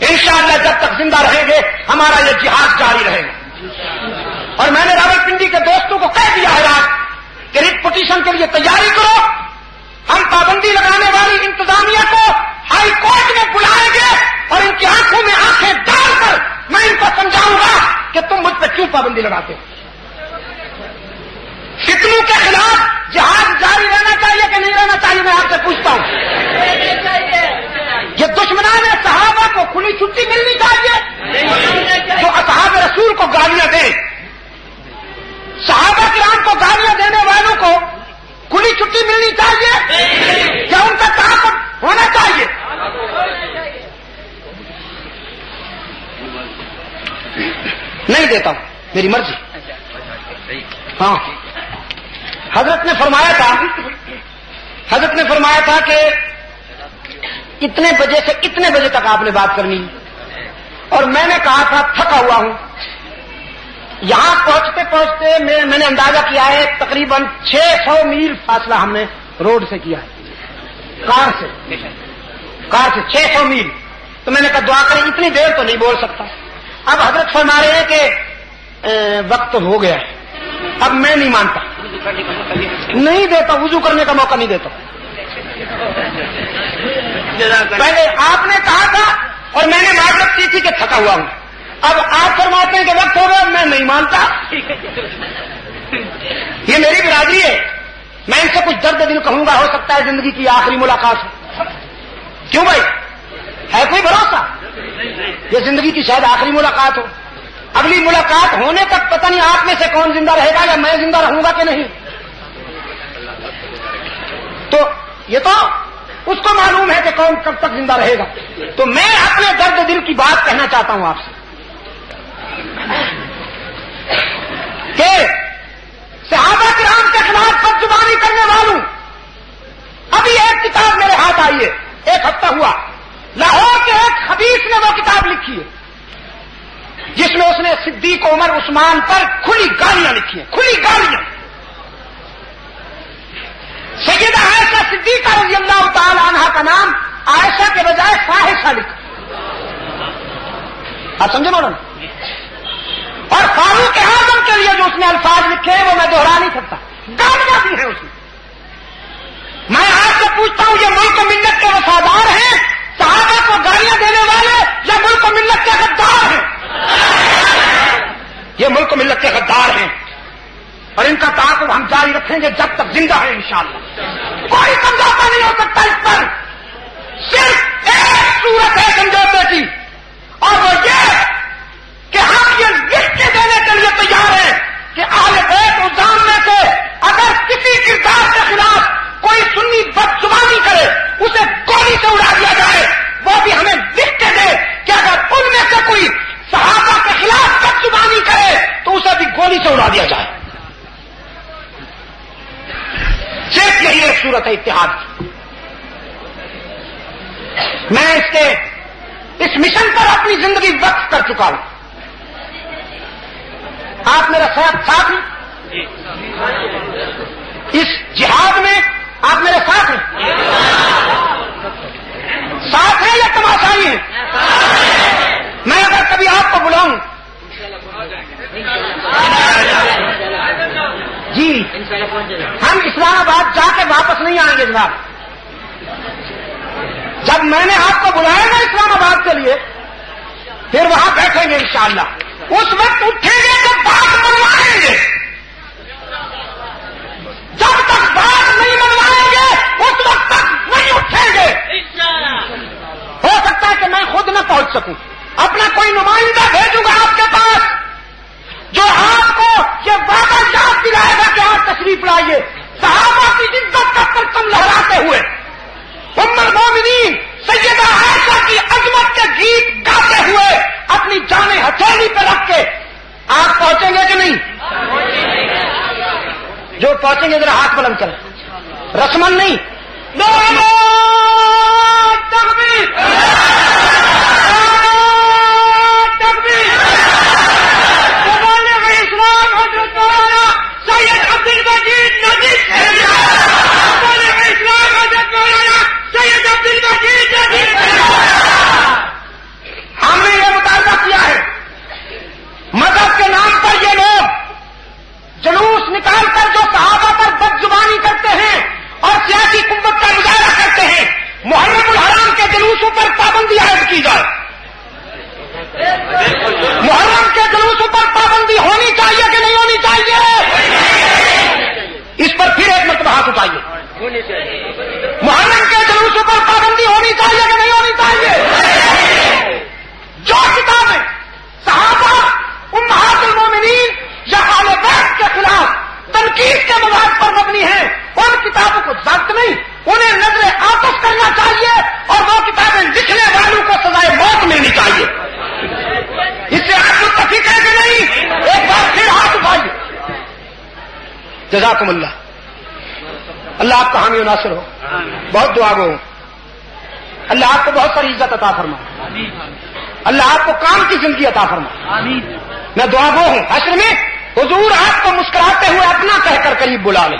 انشاءاللہ جب تک زندہ رہیں گے ہمارا یہ جہاد جاری رہے گا. اور میں نے راولپنڈی کے دوستوں کو کہہ دیا ہے آج کہ ریٹ پٹیشن کے لیے تیاری کرو. ہم پابندی لگانے والی انتظامیہ کو ہائی کورٹ میں بلائیں گے اور ان کی آنکھوں میں آنکھیں ڈال کر میں ان کو سمجھاؤں گا کہ تم مجھ پہ کیوں پابندی لگاتے ہو. فتنوں کے خلاف جہاد جاری رہنا چاہیے کہ نہیں رہنا چاہیے, میں آپ سے پوچھتا ہوں. یہ دشمنان صحابہ کو کھلی چھٹی ملنی چاہیے جو اصحاب رسول کو گالیاں دیں. صحابہ کرام کو گالیاں دینے والوں کو کھلی چھٹی ملنی چاہیے یا ان کا تعاقب ہونا چاہیے؟ نہیں دیتا ہوں, میری مرضی. ہاں, حضرت نے فرمایا تھا کہ اتنے بجے سے اتنے بجے تک آپ نے بات کرنی, اور میں نے کہا تھا تھکا ہوا ہوں. یہاں پہنچتے پہنچتے میں نے اندازہ کیا ہے تقریباً 600 میل فاصلہ ہم نے روڈ سے کیا ہے, کار سے 600 میل. تو میں نے کہا دعا کریں, اتنی دیر تو نہیں بول سکتا. اب حضرت فرما رہے ہیں کہ وقت ہو گیا ہے, اب میں نہیں مانتا, نہیں دیتا, وضو کرنے کا موقع نہیں دیتا. پہلے آپ نے کہا تھا اور میں نے معذرت کی تھی کہ تھکا ہوا ہوں. اب آپ فرماتے ہیں کہ وقت ہو گیا, میں نہیں مانتا. یہ میری برادری ہے, میں ان سے کچھ درد دل کہوں گا, ہو سکتا ہے زندگی کی آخری ملاقات ہو. کیوں بھائی, ہے کوئی بھروسہ؟ یہ زندگی کی شاید آخری ملاقات ہو. اگلی ملاقات ہونے تک پتہ نہیں آپ میں سے کون زندہ رہے گا یا میں زندہ رہوں گا کہ نہیں. تو یہ تو اس کو معلوم ہے کہ کون کب تک زندہ رہے گا. تو میں اپنے درد دل کی بات کہنا چاہتا ہوں آپ سے کہ صحابہ کرام کے خلاف بدزبانی کرنے والوں, ابھی ایک کتاب میرے ہاتھ آئی ہے, 1 ہفتہ ہوا, لاہور کے ایک حدیث نے وہ کتاب لکھی ہے جس میں اس نے صدیق, عمر, عثمان پر کھلی گالیاں لکھی ہیں, کھلی گالیاں. سیدہ عائشہ صدیقہ رضی اللہ تعالی عنہا کا نام عائشہ کے بجائے فاحشہ لکھا. آپ سمجھے مولانا؟ اور فاروق اعظم کے لیے جو اس نے الفاظ لکھے ہیں وہ میں دوہرا نہیں سکتا, گالیاں بھی ہیں اس میں. میں آپ سے پوچھتا ہوں, یہ ملک و ملت کے وفادار ہیں صحابہ کو گالیاں دینے والے یا ملک و ملت کے غدار ہیں؟ یہ ملک و ملت کے غدار ہیں, اور ان کا تعاقب ہم جاری رکھیں گے جب تک زندہ ہے انشاءاللہ. کوئی سمجھوتا نہیں ہو سکتا اس پر. صرف ایک صورت ہے سمجھوتے کی, اور وہ یہ کہ ہم یہ لکھ کے دینے کے لیے تیار ہیں کہ اہل بیت الزام میں سے اگر کسی کردار کے خلاف کوئی سنی بدزبانی کرے اسے گولی سے اڑا دیا جائے. وہ بھی ہمیں لکھ کے دے کہ اگر ان میں سے کوئی صحابہ کے خلاف بدزبانی کرے تو اسے بھی گولی سے اڑا دیا جائے. صرف یہی ایک صورت ہے اتحاد کی. میں اس مشن پر اپنی زندگی وقف کر چکا ہوں. آپ میرا ساتھ ہیں اس جہاد میں, آپ میرے ساتھ ہیں, ساتھ ہیں یا تماشائی ہیں؟ میں اگر کبھی آپ کو بلاؤں, جی ہم اسلام آباد جا کے واپس نہیں آئیں گے جناب. جب میں نے آپ کو بلایا نا اسلام آباد کے لیے, پھر وہاں بیٹھیں گے انشاءاللہ. اس وقت اٹھیں گے تو بات منوائیں گے. جب تک بات نہیں منوائیں گے اس وقت تک نہیں اٹھیں گے. ہو سکتا ہے کہ میں خود نہ پہنچ سکوں, اپنا کوئی نمائندہ بھیجوں گا آپ کے پاس جو آپ کو یہ وعدہ یاد دلائے گا کہ آپ تشریف لائیے. صحابہ کی عزت کا پرچم لہراتے ہوئے, ام المومنین سیدہ عائشہ کی عظمت کے گیت گاتے ہوئے, اپنی جانیں ہتھیلی پہ رکھ کے آپ پہنچیں گے کہ نہیں؟ جو پہنچیں گے ذرا ہاتھ بلند کریں, رسمن نہیں. تکبیر تکبیر. مبلغ اسلام حضرت مولانا سید عبد المجید ندیم, مبلغ اسلام حضرت مولانا سید عبد المجید ندیم. ہم نے یہ مطالبہ پر پھر ایک مرتبہ ہاتھ اٹھائیے. محرم کے جلوسوں پر پابندی ہونی چاہیے کہ نہیں ہونی چاہیے؟ جو کتابیں صحابہ امہات المومنین یا اہل بیت کے خلاف تنقید کے مذاق پر مبنی ہیں ان کتابوں کو ضبط نہیں انہیں نظر آتش کرنا چاہیے اور وہ کتابیں لکھنے والوں کو سزائے موت ملنی چاہیے. اس سے آپ متفق ہیں کہ نہیں؟ ایک بار پھر ہاتھ اٹھائیے. جزاکم اللہ. اللہ آپ کا حامی و ناصر ہو. بہت دعا گو ہوں. اللہ آپ کو بہت ساری عزت عطا فرمائے. اللہ آپ کو کام کی زندگی عطا فرمائے. میں دعا گو ہوں حشر میں حضور آپ کو مسکراتے ہوئے اپنا کہہ کر قریب بلا لیں.